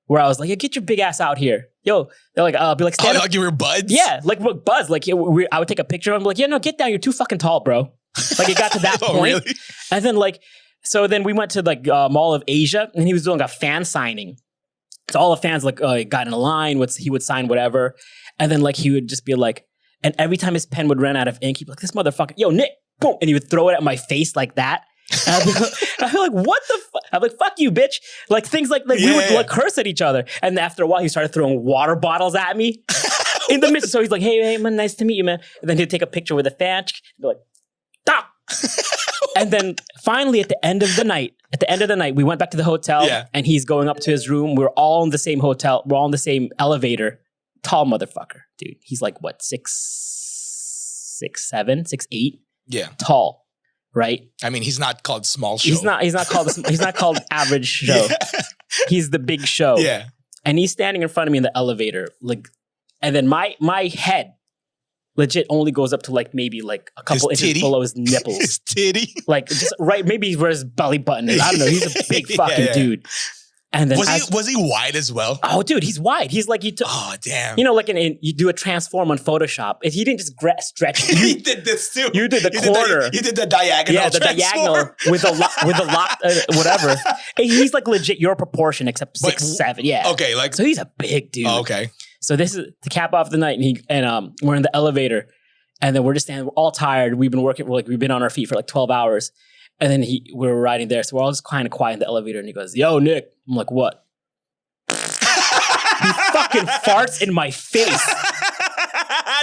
where I was like, "Yeah, get your big ass out here, yo." They're like, "I'll be like, stand up." Like you were buds? Yeah, like buds. Like I would take a picture of him, like, "Yeah, no, get down. You're too fucking tall, bro." Like it got to that point, really? and then like, so then we went to like Mall of Asia, and he was doing a fan signing. So all the fans like got in a line. He would sign whatever, and then like he would just be like, and every time his pen would run out of ink, he'd be like, "This motherfucker, yo, Nick," boom, and he would throw it at my face like that. And I'd be like, "What the fuck?" I'm like, "Fuck you, bitch!" Like things like we would like curse at each other, and after a while, he started throwing water bottles at me in the midst. So he's like, "Hey, man, nice to meet you, man." And then he'd take a picture with a fan, be like, "Stop." And then finally at the end of the night, we went back to the hotel and he's going up to his room. We're all in the same hotel. We're all in the same elevator. Tall motherfucker, dude. He's like, what, 6'7", 6'8"? Yeah. Tall, right? I mean, he's not called small show. He's not called average show. Yeah. He's the big show. Yeah. And he's standing in front of me in the elevator. Like, and then my head legit only goes up to like maybe like a couple inches below his nipples. His titty? Like just right, maybe where his belly button is. I don't know. He's a big fucking dude. And then was he wide as well? Oh, dude, he's wide. He's like oh, damn. You know, like you do a transform on Photoshop. He didn't just stretch. He did this too. You did the corner. You did the diagonal. Yeah, the diagonal with a lot, whatever. And he's like legit your proportion, except 6'7". Yeah. Okay, like so he's a big dude. Oh, okay. So this is to cap off the night, and we're in the elevator, and then we're just standing. We're all tired. We've been working. We've been on our feet for like 12 hours, and then we were riding there. So we're all just kind of quiet in the elevator, and he goes, "Yo, Nick." I'm like, "What?" He fucking farts in my face.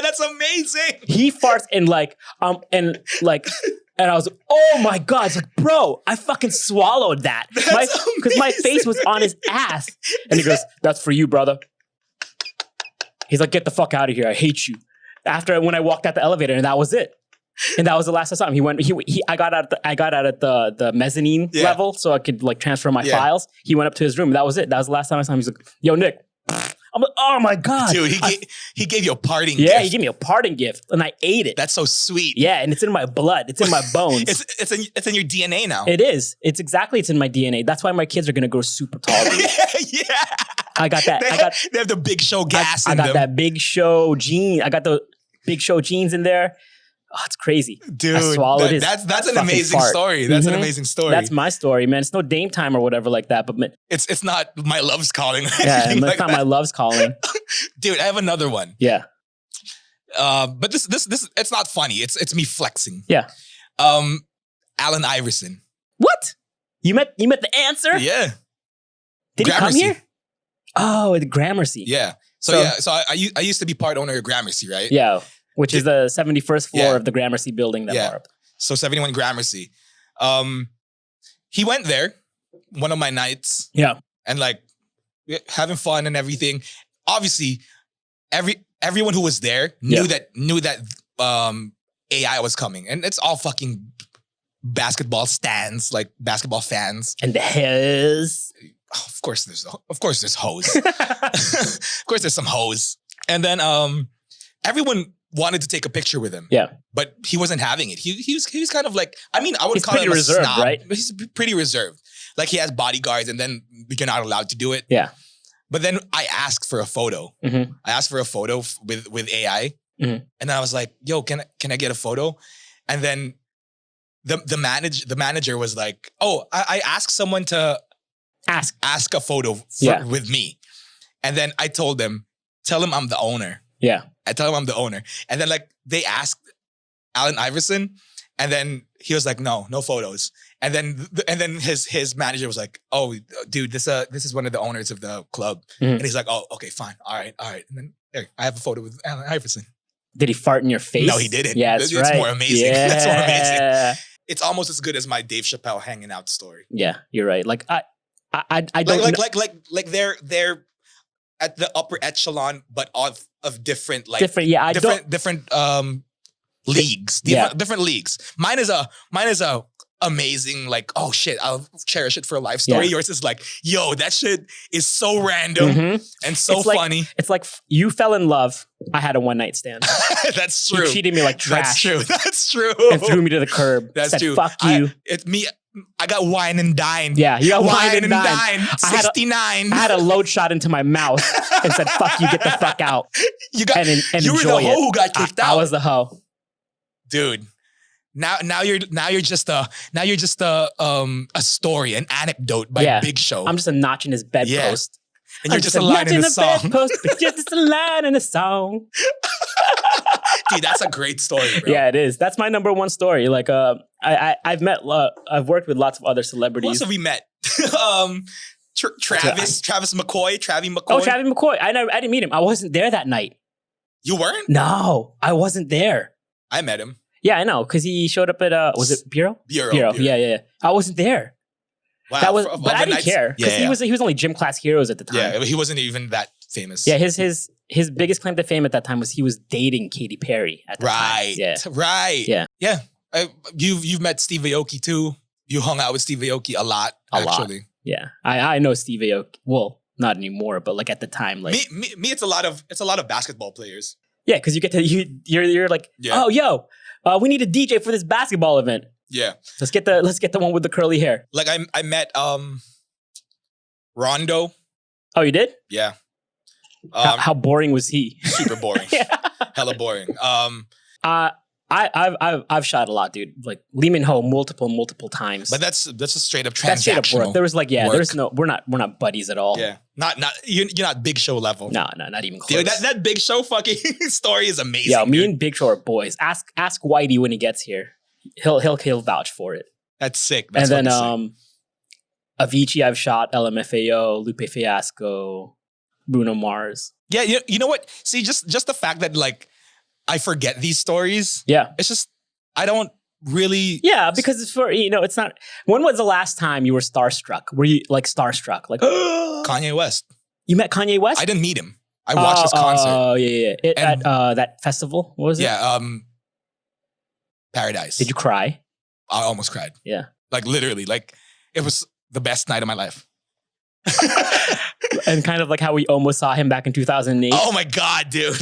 That's amazing. He farts and and I was like, "Oh my God." It's like, "Bro, I fucking swallowed that." Because my face was on his ass. And he goes, "That's for you, brother." He's like, "Get the fuck out of here. I hate you." When I walked out the elevator, and that was it. And that was the last I saw him. I got out at the mezzanine level so I could like transfer my files. He went up to his room. That was it. That was the last time I saw him. He's like, "Yo, Nick." I'm like, "Oh my God." Dude, he gave you a parting gift. Yeah, he gave me a parting gift and I ate it. That's so sweet. Yeah, and it's in my blood. It's in my bones. It's in your DNA now. It is. It's in my DNA. That's why my kids are going to grow super tall. Yeah. I got that. They have the Big Show gas I got that Big Show gene. I got the Big Show genes in there. Oh, it's crazy. Dude, I swallowed it. That's an amazing story. That's an amazing story. That's my story, man. It's no Dame Time or whatever like that, but it's not My Love's Calling. Yeah, it's not My Love's Calling. Dude, I have another one. Yeah. But this it's not funny. It's me flexing. Yeah. Allen Iverson. What? You met the answer? Yeah. Did Gramercy. he come here? Oh, the Gramercy. Yeah. So I used to be part owner of Gramercy, right? Yeah. Which is the 71st floor of the Gramercy building that bar up. So 71 Gramercy. He went there one of my nights. Yeah. And like having fun and everything. Obviously, everyone who was there knew that AI was coming. And it's all fucking basketball stands, like basketball fans. And the hairs. Oh, of course there's hoes. Of course there's some hoes. And then everyone wanted to take a picture with him. Yeah. But he wasn't having it. He was kind of like, I mean, I would call him reserved, a snob, right? But he's pretty reserved. Like he has bodyguards and then you're not allowed to do it. Yeah. But then I asked for a photo. Mm-hmm. I asked for a photo with AI. Mm-hmm. And then I was like, "Yo, can I get a photo?" And then the manager was like, "Oh, I asked someone to ask a photo with me." And then I told them, "Tell him I'm the owner." Yeah. I tell him I'm the owner. And then like they asked Allen Iverson and then he was like, no photos. And then his manager was like, "Oh, dude, this is one of the owners of the club." Mm-hmm. And he's like, "Oh, okay, fine. All right. And then there, I have a photo with Allen Iverson. Did he fart in your face? No, he didn't. Yeah, that's right. It's more amazing. Yeah. That's more amazing. It's almost as good as my Dave Chappelle hanging out story. Yeah, you're right. Like I don't like they're at the upper echelon, but of different different leagues. Different leagues. Mine is a amazing, like, oh shit, I'll cherish it for a life story. Yours is like, yo, that shit is so random and so funny. It's like you fell in love. I had a one night stand. That's true. You treated me like trash. That's true. And threw me to the curb. That's true. Fuck you. It's me. wine and dined. Yeah, you got wine and dined. 69. I had a load shot into my mouth and said, "Fuck you, get the fuck out." You and were the hoe who got kicked out. I was the hoe, dude. Now you're just a story, an anecdote by Big Show. I'm just a notch in his bedpost. And you're just a line in a song. Just a line in a song. Dude, that's a great story, bro. Yeah, it is. That's my number one story. Like, I've worked with lots of other celebrities. Who else have we met? Travis McCoy, Travie McCoy. Oh, Travie McCoy. I didn't meet him. I wasn't there that night. You weren't? No, I wasn't there. I met him. Yeah, I know, because he showed up at was it Bureau? Bureau. Yeah. I wasn't there. Wow, but I didn't care because he was only gym class heroes at the time. Yeah, he wasn't even that famous. Yeah, his biggest claim to fame at that time was he was dating Katy Perry at the time. Yeah, right. Yeah. You've met Steve Aoki too. You hung out with Steve Aoki a lot. Actually. Yeah, I know Steve Aoki. Well, not anymore, but like at the time, like me, it's a lot of basketball players. Yeah, because you get to you're like, oh yo, we need a DJ for this basketball event. Yeah, let's get the one with the curly hair. Like I met Rondo. Oh, you did? Yeah. How boring was he? Super boring. Hella boring. I've shot a lot, dude. Like Lehman Ho multiple times. But that's a straight up transactional. That's straight up work. There was like there's no we're not buddies at all. Yeah, not you're not Big Show level. No, not even close. Dude, that Big Show fucking story is amazing. Yeah, me and Big Show are boys. Ask Whitey when he gets here. He'll vouch for it. That's sick. That's and then sick. Avicii I've shot, LMFAO, Lupe Fiasco, Bruno Mars. Yeah, you know what? See, just the fact that like I forget these stories. Yeah. It's just, I don't really. Yeah, because it's for, it's not. When was the last time you were starstruck? Were you like starstruck? Like, Kanye West. You met Kanye West? I didn't meet him. I watched his concert. Oh, yeah. At that festival? What was it? Yeah, Paradise. Did you cry? I almost cried. Yeah. Like literally, like it was the best night of my life. And kind of like how we almost saw him back in 2008. Oh my God, dude.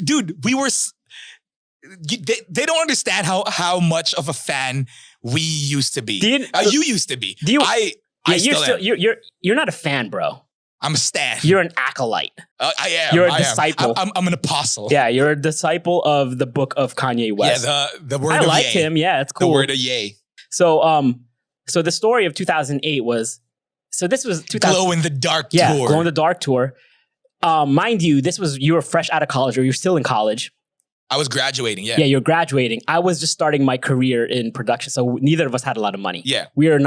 Dude, we were. They don't understand how much of a fan we used to be. You used to be. You're not a fan, bro. I'm a stan. You're an acolyte. I am. You're a disciple. I'm an apostle. Yeah, you're a disciple of the book of Kanye West. Yeah, the word I of liked yay. him. Yeah, it's cool. The word of yay. So the story of 2008 was. So this was 2000. Glow in the Dark tour. Yeah, Glow in the Dark tour. Mind you, you were fresh out of college, or you're still in college. I was graduating, yeah. Yeah, you're graduating. I was just starting my career in production, so neither of us had a lot of money. Yeah. We were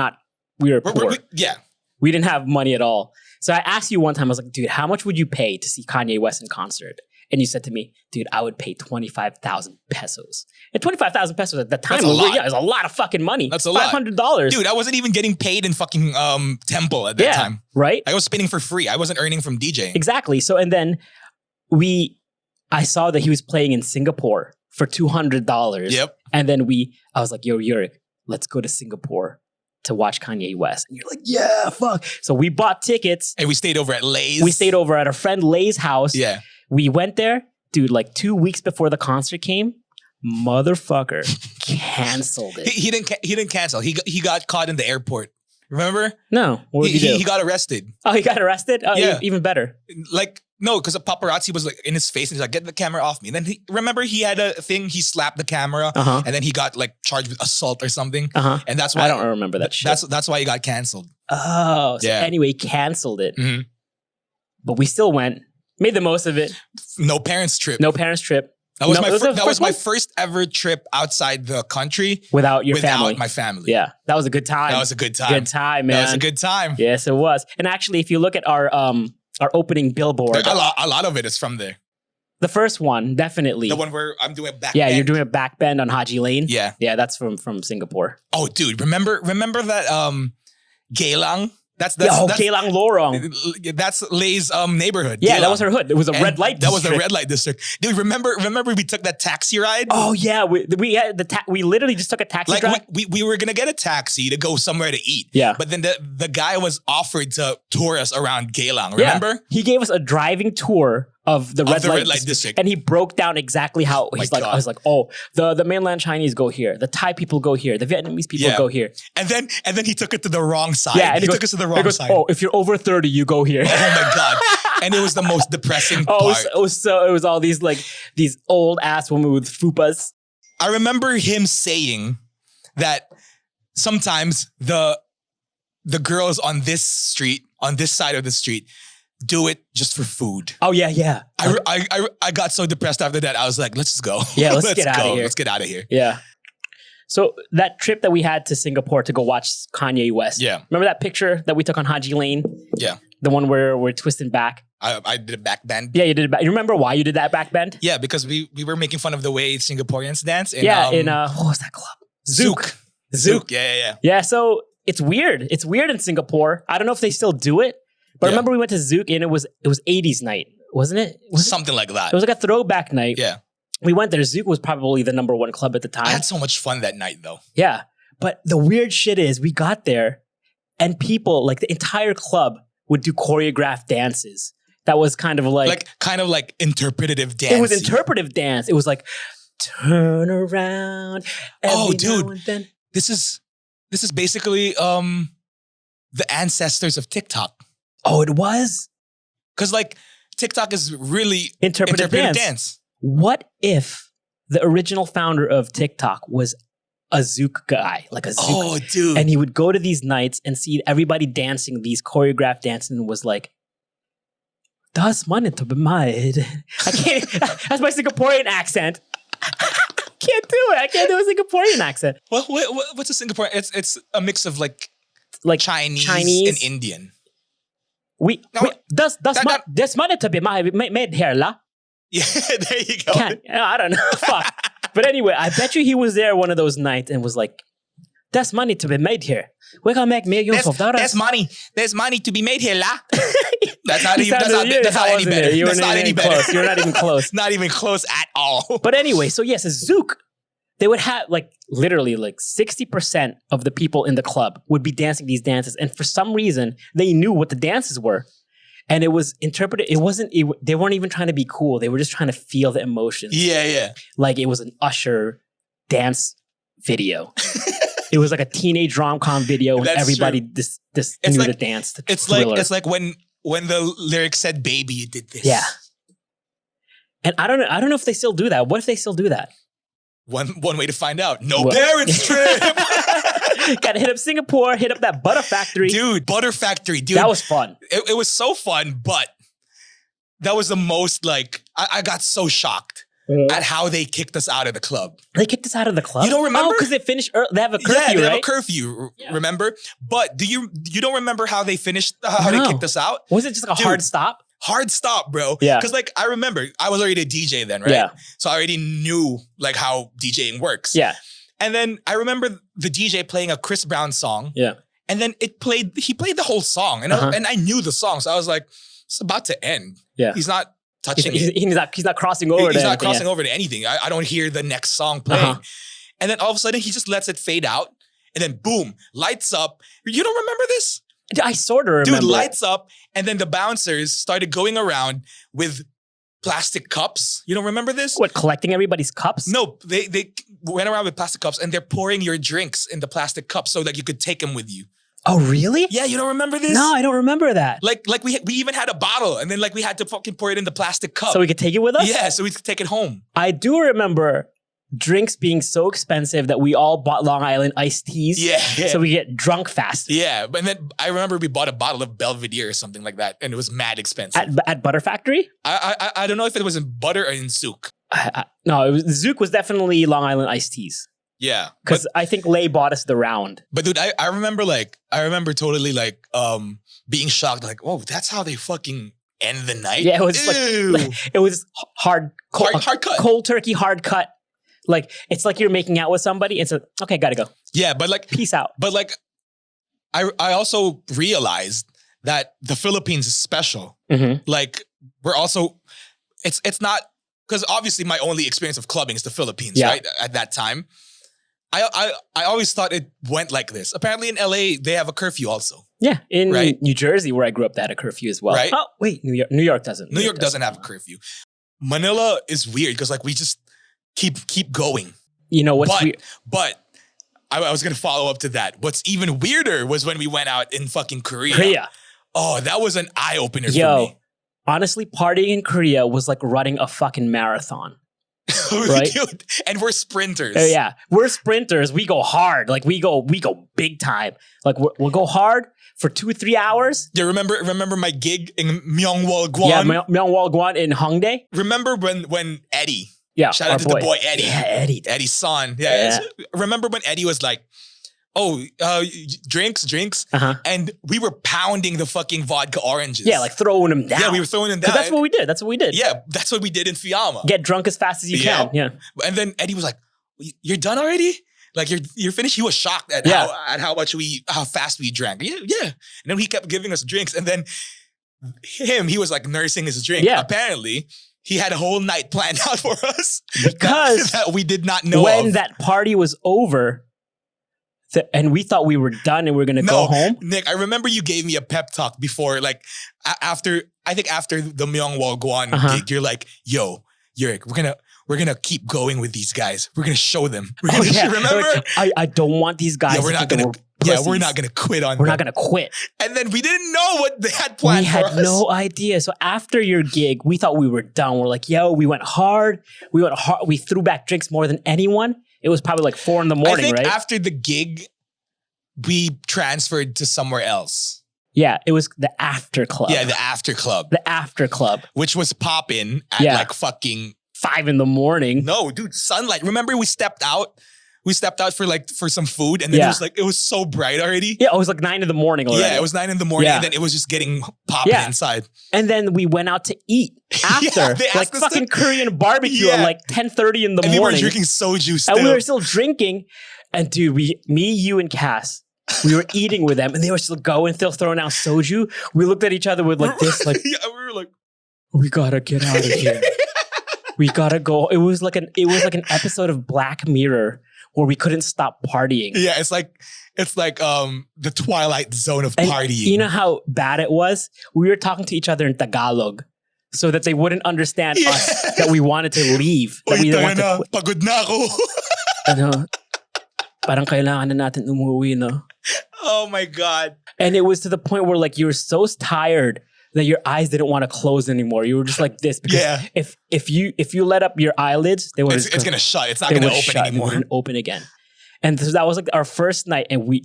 poor. Yeah. We didn't have money at all. So I asked you one time, I was like, dude, how much would you pay to see Kanye West in concert? And you said to me, dude, I would pay 25,000 pesos. And 25,000 pesos at that time, it was a lot of fucking money. That's a lot. $500. Dude, I wasn't even getting paid in fucking Temple at that time. Right? I was spinning for free. I wasn't earning from DJing. Exactly. So, and then I saw that he was playing in Singapore for $200. Yep. And then I was like, yo, Euric, let's go to Singapore to watch Kanye West. And you're like, yeah, fuck. So we bought tickets. And we stayed over at Lay's. We stayed over at our friend Lay's house. Yeah. We went there, dude, like 2 weeks before the concert came, motherfucker canceled it. He didn't cancel. He got caught in the airport. Remember? No. What did he do? He got arrested. Oh, he got arrested? Oh, yeah. Even better. Like, no, because a paparazzi was like in his face and he's like, get the camera off me. And then remember he had a thing, he slapped the camera and then he got like charged with assault or something. And that's why I don't remember that shit. That's why he got canceled. Oh, so anyway, he canceled it. Mm-hmm. But we still went, made the most of it. No parents trip. That was my first ever trip outside the country without family. My family. Yeah, that was a good time. That was a good time. Good time, man. That was a good time. Yes, it was. And actually, if you look at our opening billboard, a lot of it is from there. The first one, definitely. The one where I'm doing a back bend. bend. You're doing a back bend on Haji Lane. Yeah. Yeah, that's from Singapore. Oh, dude, remember that Geylang? That's Geylang Lorong. That's Lay's neighborhood. Yeah, Geylang. that was her hood. It was a red light district. That was a red light district. Dude, remember we took that taxi ride? Oh yeah, we had we literally just took a taxi ride. We were gonna get a taxi to go somewhere to eat. Yeah. But then the guy was offered to tour us around Geylang, remember? Yeah. He gave us a driving tour of the red light district. And he broke down exactly how he's like, God. I was like, oh, the mainland Chinese go here, the Thai people go here, the Vietnamese people go here. And then he took it to the wrong side. Yeah, and he took us to the wrong side. Oh, if you're over 30, you go here. Oh my God. And it was the most depressing part. It was all these old ass women with fupas. I remember him saying that sometimes the girls on this side of the street, do it just for food. Oh yeah. I got so depressed after that. I was like, let's just go. Yeah, let's get out of here. Let's get out of here. Yeah. So that trip that we had to Singapore to go watch Kanye West. Yeah. Remember that picture that we took on Haji Lane? Yeah. The one where we're twisting back. I did a back bend. Yeah, you did it. You remember why you did that back bend? Yeah, because we were making fun of the way Singaporeans dance. In what was that club? Zouk. Yeah. Yeah. So it's weird. It's weird in Singapore. I don't know if they still do it. But I remember we went to Zouk and it was 80s night, wasn't it? Something like that. It was like a throwback night. Yeah. We went there. Zouk was probably the number one club at the time. I had so much fun that night though. Yeah. But the weird shit is we got there and people, like the entire club would do choreographed dances. That was kind of like interpretive dance. It was interpretive dance. It was like, turn around. Oh, dude. This is basically the ancestors of TikTok. Oh, it was? Because TikTok is really interpretive dance. What if the original founder of TikTok was a Zouk guy, like a Zouk? Oh, dude. And he would go to these nights and see everybody dancing these choreographed dances and was like, das money to be made. I can't, that's my Singaporean accent. I can't do it. I can't do a Singaporean accent. What's a Singaporean? It's a mix of like Chinese and Indian. Does money to be made here, la? Yeah, there you go. I don't know. Fuck. But anyway, I bet you he was there one of those nights and was like, there's money to be made here. We're going to make millions of dollars. There's money to be made here, la. That's not any better. You're not even close. You're not even close. Not even close at all. But anyway, so yes, a Zouk, they would have literally 60% of the people in the club would be dancing these dances. And for some reason, they knew what the dances were. And it was interpreted. They weren't even trying to be cool. They were just trying to feel the emotions. Yeah. Like it was an Usher dance video. It was like a teenage rom-com video and everybody just knew the dance. It's like when the lyrics said baby, you did this. Yeah. And I don't know if they still do that. What if they still do that? One way to find out. No parents trip. Gotta hit up Singapore, hit up that Butter Factory. Dude, Butter Factory, dude. That was fun. It was so fun, but that was the most I got so shocked at how they kicked us out of the club. They kicked us out of the club? You don't remember? Oh, because they finished early. They have a curfew, right? Yeah, they have a curfew, remember? But you don't remember how they finished, how they kicked us out? Was it just like a hard stop? Hard stop, bro. Yeah. Because I remember I was already a DJ then, right? Yeah. So I already knew how DJing works. Yeah. And then I remember the DJ playing a Chris Brown song. Yeah. And then he played the whole song. And I knew the song. So I was like, it's about to end. Yeah. He's not touching it. He's not crossing over. He's not crossing over to anything. I don't hear the next song playing. And then all of a sudden he just lets it fade out. And then boom, lights up. You don't remember this? I sort of remember. Dude, lights up. And then the bouncers started going around with plastic cups. You don't remember this? What, collecting everybody's cups? No, they went around with plastic cups and they're pouring your drinks in the plastic cups so that you could take them with you. Oh, really? Yeah, you don't remember this? No, I don't remember that. Like we even had a bottle and then we had to fucking pour it in the plastic cup. So we could take it with us? Yeah, so we could take it home. I do remember drinks being so expensive that we all bought Long Island iced teas. Yeah. So we get drunk fast. Yeah, but then I remember we bought a bottle of Belvedere or something like that, and it was mad expensive. At Butter Factory? I don't know if it was in Butter or in Zouk. No, Zouk was definitely Long Island iced teas. Yeah. Because I think Lay bought us the round. But dude, I remember totally being shocked, whoa, that's how they fucking end the night? Yeah, it was it was hard cut. Cold turkey, hard cut. It's like you're making out with somebody. It's okay, gotta go. Yeah, but peace out. But I also realized that the Philippines is special. Mm-hmm. We're also, it's not, because obviously my only experience of clubbing is the Philippines, right? At that time. I always thought it went like this. Apparently in LA, they have a curfew also. Yeah, in Right? New Jersey, where I grew up, they had a curfew as well. Right? Oh, wait, New York doesn't. New York doesn't have a curfew. Manila is weird because like we just keep going. You know what's weird? But I was gonna follow up to that. What's even weirder was when we went out in fucking Korea. Korea. Oh, that was an eye opener for me. Honestly, partying in Korea was like running a fucking marathon. Right? Dude, and we're sprinters. Yeah, we're sprinters. We go hard. Like we go big time. Like we'll go hard for 2-3 hours. Yeah, remember my gig in Myeongwol, Guan? Yeah, Myeongwol, Guan in Hongdae. Remember when Eddie? Yeah, shout out to the boy Eddie. Yeah, Eddie. Eddie's son. Remember when Eddie was like, drinks, and we were pounding the fucking vodka oranges. Yeah, like throwing them down. Yeah, we were throwing them down. That's what we did. Yeah, that's what we did in Fiamma. Get drunk as fast as you can. Yeah. And then Eddie was like, "You're done already? Like you're finished?" He was shocked at how fast we drank. Yeah. And then he kept giving us drinks, and then he was like nursing his drink. Yeah. Apparently, he had a whole night planned out for us because that we did not know when of. That party was over. And we thought we were done and we were going to go home. Nick, I remember you gave me a pep talk before, like after the Myeongwol Guan gig. You're like, "Yo, Euric, we're gonna keep going with these guys. We're gonna show them." Remember? Like, I don't want these guys. We're not gonna quit on them. We're not gonna quit. And then we didn't know what they had planned for us. We had no idea. So after your gig, we thought we were done. We're like, "Yo, we went hard. We threw back drinks more than anyone." It was probably like 4 a.m, I think right? After the gig, we transferred to somewhere else. Yeah, it was the after club. Yeah, the after club. The after club. Which was popping at like fucking 5 a.m. No, dude, sunlight. Remember we stepped out? We stepped out for some food, and then it was so bright already. Yeah, it was like 9 a.m. already. Yeah, it was 9 a.m, and then it was just getting popping inside. And then we went out to eat after, like fucking Korean barbecue at like 10:30 in the morning. And we were drinking soju still. And we were still drinking. And dude, me, you, and Cass, we were eating with them, and they were still going, still throwing out soju. We looked at each other with like this, like, we were like, we gotta get out of here. We gotta go. It was like an episode of Black Mirror where we couldn't stop partying. Yeah, it's like the twilight zone of partying. You know how bad it was? We were talking to each other in Tagalog so that they wouldn't understand us, that we wanted to leave. That we didn't want to quit. Pagod na ako. Parang kailangan na natin umuwi, no? Oh my God. And it was to the point where like you were so tired that your eyes didn't want to close anymore. You were just like this. Because if you let up your eyelids, they would it's going to shut. It's not going to open anymore. It wouldn't open again. And so that was like our first night, and we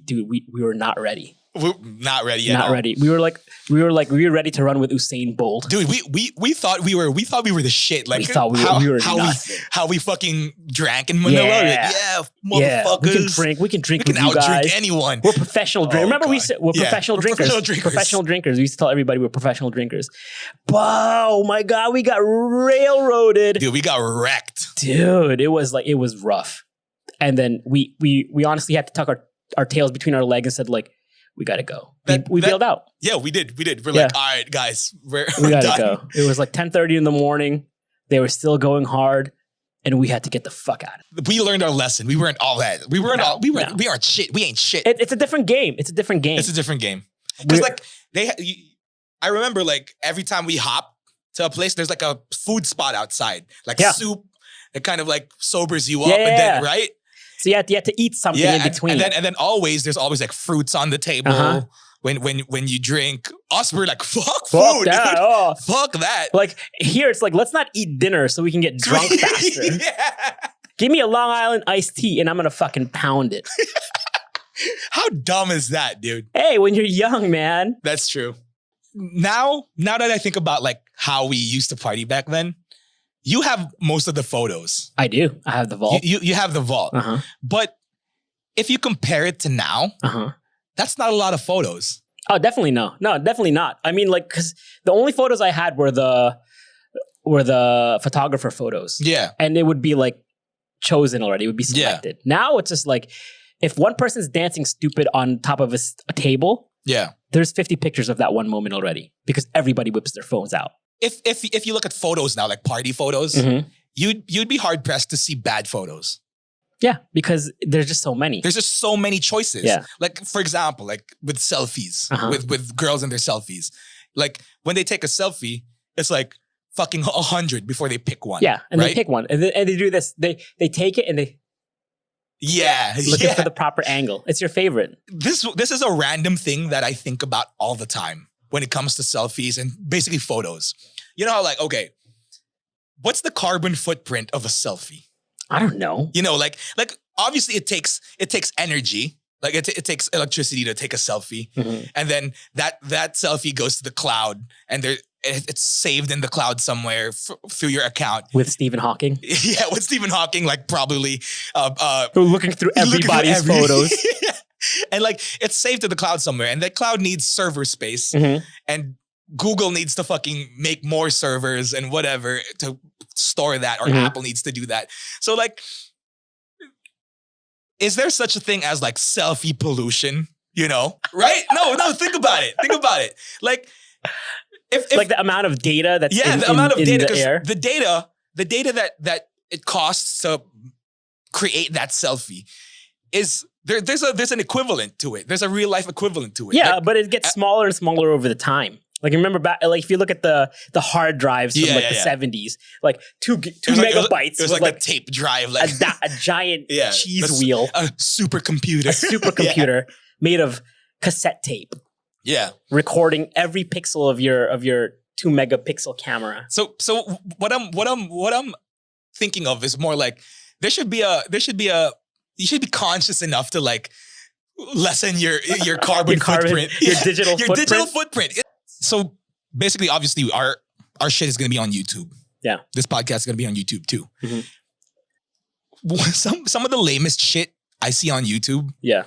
were not ready. We're not ready yet. Not ready. We were ready to run with Usain Bolt. Dude, we thought we were the shit. Like we thought we were nothing. How we fucking drank in Manila. Motherfuckers. We can drink with you guys. Outdrink anyone. We're professional drinkers. Remember we said we're professional drinkers. Professional drinkers. We used to tell everybody we're professional drinkers. But oh my God, we got railroaded. Dude, we got wrecked. Dude, it was rough. And then we honestly had to tuck our tails between our legs and said like, we gotta go. We bailed out. Yeah, we did. We're like, all right, guys, we gotta done. go. It was like 10:30 in the morning. They were still going hard, and we had to get the fuck out. We learned our lesson. We weren't all that. We aren't shit. We ain't shit. It's a different game. It's a different game. Because like I remember like every time we hop to a place, there's like a food spot outside, like soup that kind of like sobers you up, and then right. So you had to eat something in between. And then there's always like fruits on the table when you drink. Us, we're like, fuck food. That. Oh. Fuck that. Like here, it's like, let's not eat dinner so we can get drunk faster. Give me a Long Island iced tea and I'm going to fucking pound it. How dumb is that, dude? Hey, when you're young, man. That's true. Now that I think about like how we used to party back then, you have most of the photos. I do. I have the vault. You have the vault. But if you compare it to now, that's not a lot of photos. Oh, definitely no. No, definitely not. I mean, like, because the only photos I had were the photographer photos. Yeah. And it would be like chosen already. It would be selected. Yeah. Now it's just like, if one person's dancing stupid on top of a table, there's 50 pictures of that one moment already because everybody whips their phones out. If you look at photos now, like party photos, you'd be hard pressed to see bad photos. Yeah, because there's just so many. There's just so many choices. Yeah. Like, for example, like with selfies, Uh-huh. with girls and their selfies. Like when they take a selfie, it's like fucking 100 before they pick one. Yeah, and right? they pick one. And they do this. They take it and they looking for the proper angle. It's your favorite. This is a random thing that I think about all the time when it comes to selfies and basically photos. You know how like, okay, what's the carbon footprint of a selfie? I don't know. You know, like obviously it takes energy. Like it takes electricity to take a selfie. Mhm. And then that selfie goes to the cloud and it's saved in the cloud somewhere through your account. With Stephen Hawking. Yeah, with Stephen Hawking, like probably Looking through everybody's photos. And like it's saved to the cloud somewhere. And that cloud needs server space. Mhm. And Google needs to fucking make more servers and whatever to store that, or Mhm. Apple needs to do that. So like, is there such a thing as like selfie pollution? You know, right? No, think about it. Think about it. Like, if Like the amount of data that's the amount of data, in the air. the data that it costs to create that selfie is there's an equivalent to it. There's a real life equivalent to it. Yeah, Like, but it gets smaller and smaller over the time. Like remember back, like if you look at the hard drives from the 70s, like two megabytes it was like a tape drive, like a giant cheese a wheel, a supercomputer, a supercomputer made of cassette tape. Yeah, recording every pixel of your 2 megapixel camera. So what I'm thinking of is more like you should be conscious enough to like lessen your carbon footprint, your digital footprint. digital footprint. So basically, obviously, our shit is going to be on YouTube. Yeah, this podcast is going to be on YouTube too. Mm-hmm. Some of the lamest shit I see on YouTube. Yeah.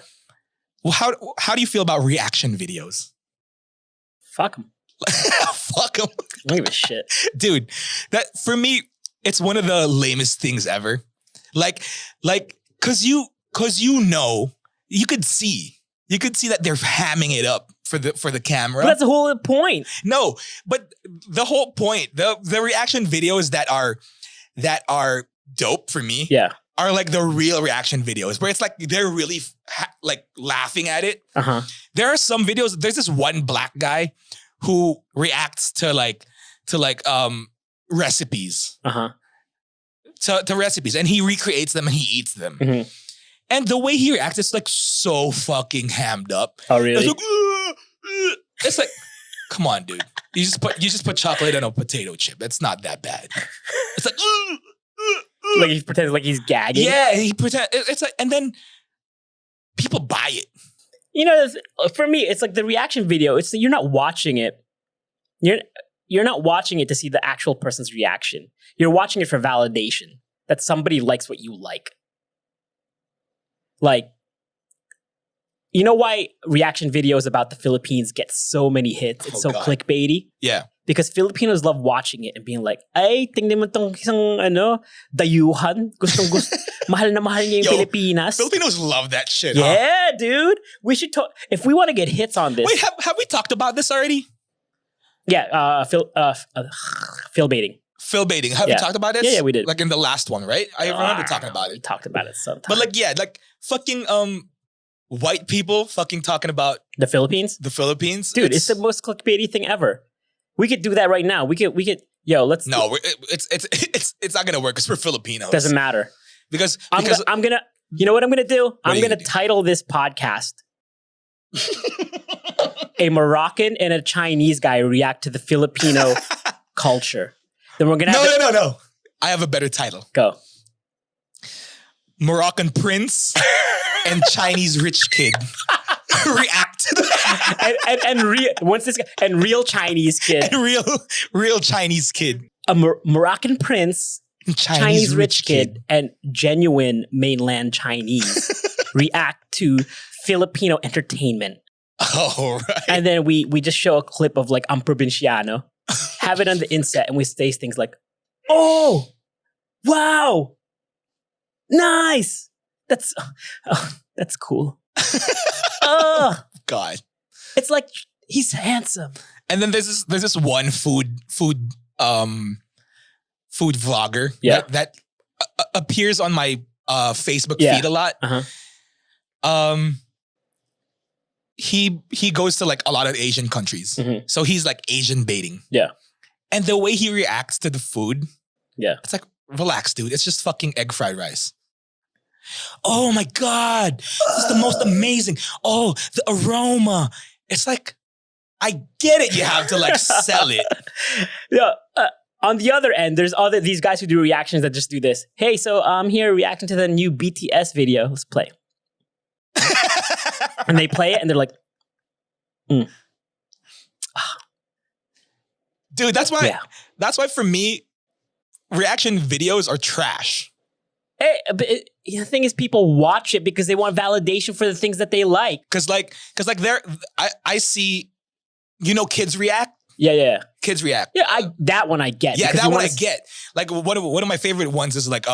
Well, how do you feel about reaction videos? Fuck them. Fuck them. I don't give a shit, dude. That for me, it's one of the lamest things ever. Like, cause you know, you could see that they're hamming it up for the camera. But that's the whole point. No, but the whole point, the reaction videos that are dope for me, are like the real reaction videos where it's like they're really like laughing at it. Uh-huh. There are some videos. There's this one black guy who reacts to recipes. Uh-huh. To recipes, and he recreates them and he eats them. Mm-hmm. And the way he reacts, it's like so fucking hammed up. Oh, really? It's like, come on, dude. You just put chocolate on a potato chip. It's not that bad. It's like, like he pretends like he's gagging. Yeah, he pretends. It's like, and then people buy it. You know, for me, it's like the reaction video. It's you're not watching it. You're not watching it to see the actual person's reaction. You're watching it for validation that somebody likes what you like. Like, you know why reaction videos about the Philippines get so many hits? It's God. clickbaity. Yeah. Because Filipinos love watching it and being like, ay, tingnan mo tong isang dayuhan. Gustong mahal na mahal niya yung Pilipinas. Filipinos love that shit, Yeah, dude. We should talk. If we want to get hits on this. Wait, have we talked about this already? Yeah, Phil baiting. Phil baiting. Have we talked about this? Yeah, we did. Like in the last one, right? I remember talking about it. We talked about it sometime. But like fucking white people fucking talking about the Philippines? The Philippines. Dude, it's the most clickbaity thing ever. We could do that right now. We could let's No, it's not gonna work because we're Filipinos. Doesn't matter. Because I'm gonna you know what I'm gonna do? I'm gonna title this podcast A Moroccan and a Chinese guy react to the Filipino culture. Then we're gonna have No. I have a better title. Go. Moroccan prince and Chinese rich kid react to real Chinese kid. And real Chinese kid. A Moroccan prince, Chinese rich kid, and genuine mainland Chinese react to Filipino entertainment. Oh, right. And then we just show a clip of like Provinciano, have it on the inset, and we say things like, "Oh, wow, nice. That's cool." Oh God, it's like he's handsome. And then there's this one food vlogger that appears on my Facebook feed a lot. He goes to like a lot of Asian countries. So he's like Asian baiting. Yeah. And the way he reacts to the food, it's like, relax, dude. It's just fucking egg fried rice. Oh my God. This is the most amazing. Oh, the aroma. It's like, I get it. You have to like sell it. Yeah. On the other end, there's these guys who do reactions that just do this. Hey, so I'm here reacting to the new BTS video. Let's play. And they play it and they're like, Dude, that's why for me, reaction videos are trash. Hey, but the thing is, people watch it because they want validation for the things that they like. Cause I see, kids react. Yeah. Kids react. Yeah, that one I get. Yeah, that one I get. Like one of my favorite ones is like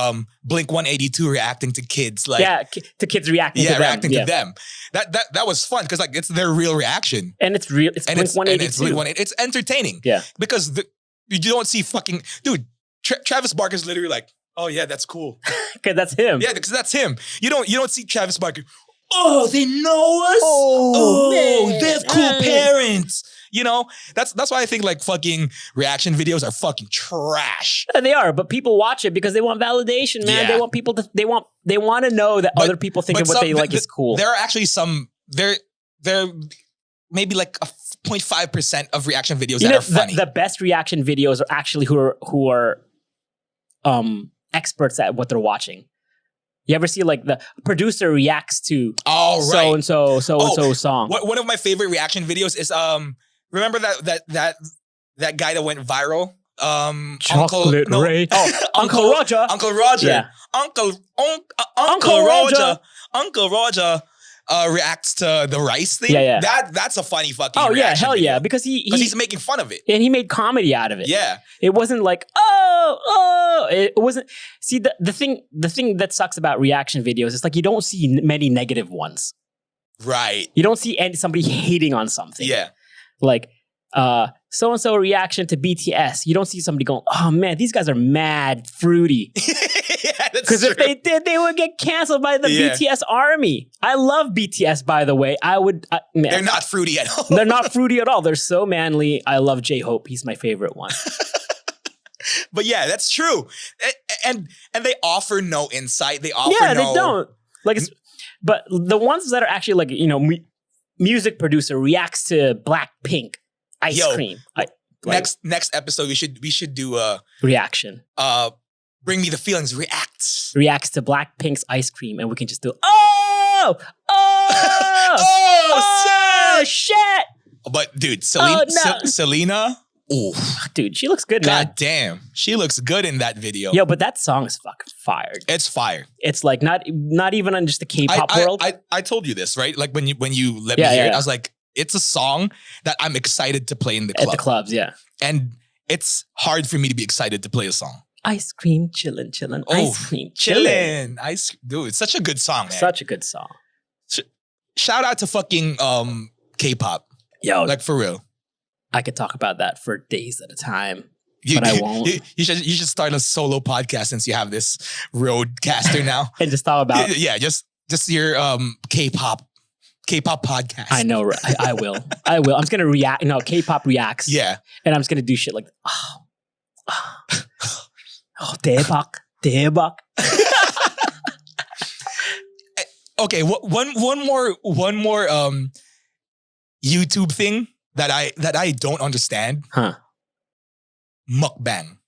Blink 182 reacting to kids. Like to kids reacting to them. Reacting to them. That was fun because like it's their real reaction. And it's real. It's Blink 182. It's entertaining. Yeah. Because you don't see fucking dude. Travis Barker's literally like, oh yeah, that's cool. Because that's him. Yeah, because that's him. You don't see Travis Barker. Oh, they know us. Oh, they have cool parents. That's why I think like fucking reaction videos are fucking trash. They are, but people watch it because they want validation, man. Yeah. They want people to. They want to know that other people think of what they like is cool. There are actually some. There maybe like a 0.5% of reaction videos that are funny. The best reaction videos are actually who are experts at what they're watching. You ever see like the producer reacts to so and so song? One of my favorite reaction videos is remember that guy that went viral? Chocolate Ray. Uncle Roger. Uncle Roger. Yeah. Uncle Roger reacts to the rice thing. Yeah. That's a funny fucking hell video. yeah, because he's making fun of it. And he made comedy out of it. Yeah. It wasn't like, it wasn't. See, the thing that sucks about reaction videos is like you don't see many negative ones. Right. You don't see somebody hating on something. Yeah. Like, so-and-so reaction to BTS. You don't see somebody going, oh man, these guys are mad fruity. Yeah, that's because if they did, they would get canceled by the BTS army. I love BTS, by the way. They're not fruity at all. They're not fruity at all. They're so manly. I love J-Hope. He's my favorite one. But yeah, that's true. And they offer no insight. They offer they don't. Like, but the ones that are actually like, music producer reacts to Blackpink ice cream. Next episode, we should do a reaction. Bring Me the Feelings reacts to Blackpink's ice cream, and we can just do shit. But dude, Selena. Oh, dude, she looks good, man. God damn, she looks good in that video. Yo, but that song is fucking fire. It's fire. It's like not even on just the K-pop world. I told you this, right? Like when you let me hear it, I was like, it's a song that I'm excited to play in the club. At the clubs, yeah. And it's hard for me to be excited to play a song. Ice cream, chillin'. Oh, ice cream, chillin'. Dude, it's such a good song, man. Such a good song. Shout out to fucking K-pop. Yo, like for real. I could talk about that for days at a time, but I won't. You should start a solo podcast since you have this roadcaster now. And just talk about just your K-pop podcast. I know, right? I will. I'm just gonna react. K-pop reacts. Yeah, and I'm just gonna do shit like 대박. Okay, one more YouTube thing that I don't understand. Huh? Mukbang,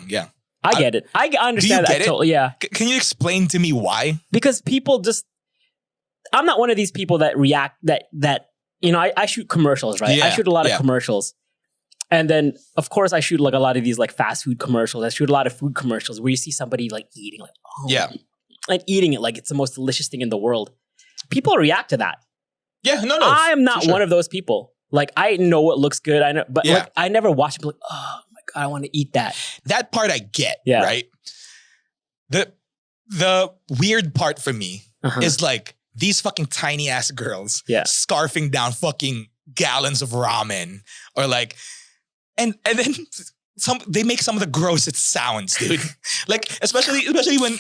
yeah. I get it. I understand that. Totally, yeah. Can you explain to me why? Because people just... I'm not one of these people that react that I shoot commercials, right? Yeah, I shoot a lot of commercials. And then, of course, I shoot like a lot of these like fast food commercials. I shoot a lot of food commercials where you see somebody like eating, like, and eating it like it's the most delicious thing in the world. People react to that. Yeah, no. I am not one of those people. Like, I know what looks good. I know, but like, I never watch it. Be like, oh my God, I want to eat that. That part I get, right? The weird part for me is like these fucking tiny ass girls scarfing down fucking gallons of ramen or like, and then they make some of the grossest sounds, dude. Like especially when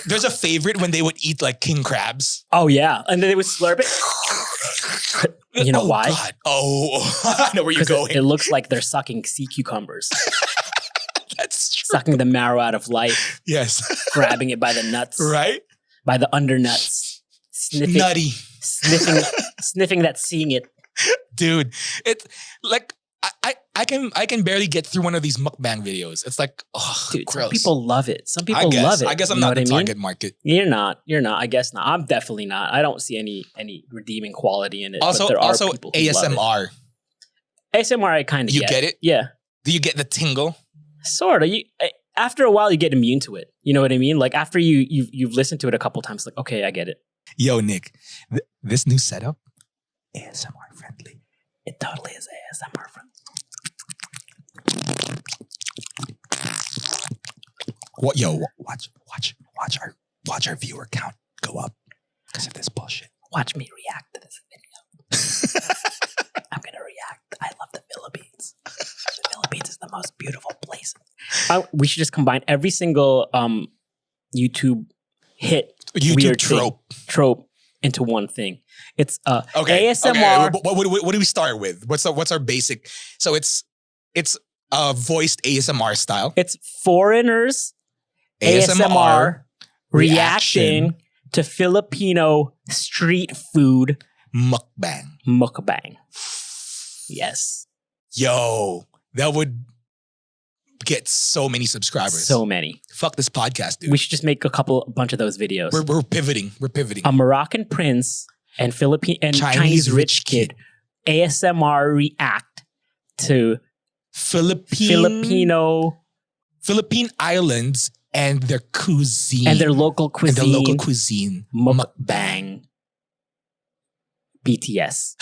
there's a favorite when they would eat like king crabs. Oh yeah, and then they would slurp it. You know why? God. Oh, I know where you're going. It looks like they're sucking sea cucumbers. That's true. Sucking the marrow out of life. Yes. Grabbing it by the nuts. Right? By the undernuts. Sniffing. Nutty. Sniffing that, seeing it. Dude, it like I can barely get through one of these mukbang videos. It's like, oh, dude, gross. some people love it. Some people love it. I guess I'm not the target market. You're not. I guess not. I'm definitely not. I don't see any redeeming quality in it. Also, but there are people who ASMR. love it. ASMR, I kind of get. You get it? Yeah. Do you get the tingle? Sort of. After a while, you get immune to it. You know what I mean? Like after you've listened to it a couple times, like okay, I get it. Yo, Nick, this new setup, ASMR friendly. It totally is ASMR friendly. What? Yo, watch our viewer count go up because of this bullshit. Watch me react to this video. I'm gonna react. I love the Philippines. The Philippines is the most beautiful place. We should just combine every single YouTube hit, YouTube trope into one thing. It's okay. ASMR. Okay. What do we start with? What's our basic? So it's voiced ASMR style. It's foreigners ASMR reacting to Filipino street food mukbang. Yes. Yo, that would get so many subscribers. So many. Fuck this podcast, dude. We should just make a bunch of those videos. We're pivoting. A Moroccan prince and Chinese rich kid ASMR react to Philippine islands and their cuisine. And their local cuisine. Mukbang. BTS.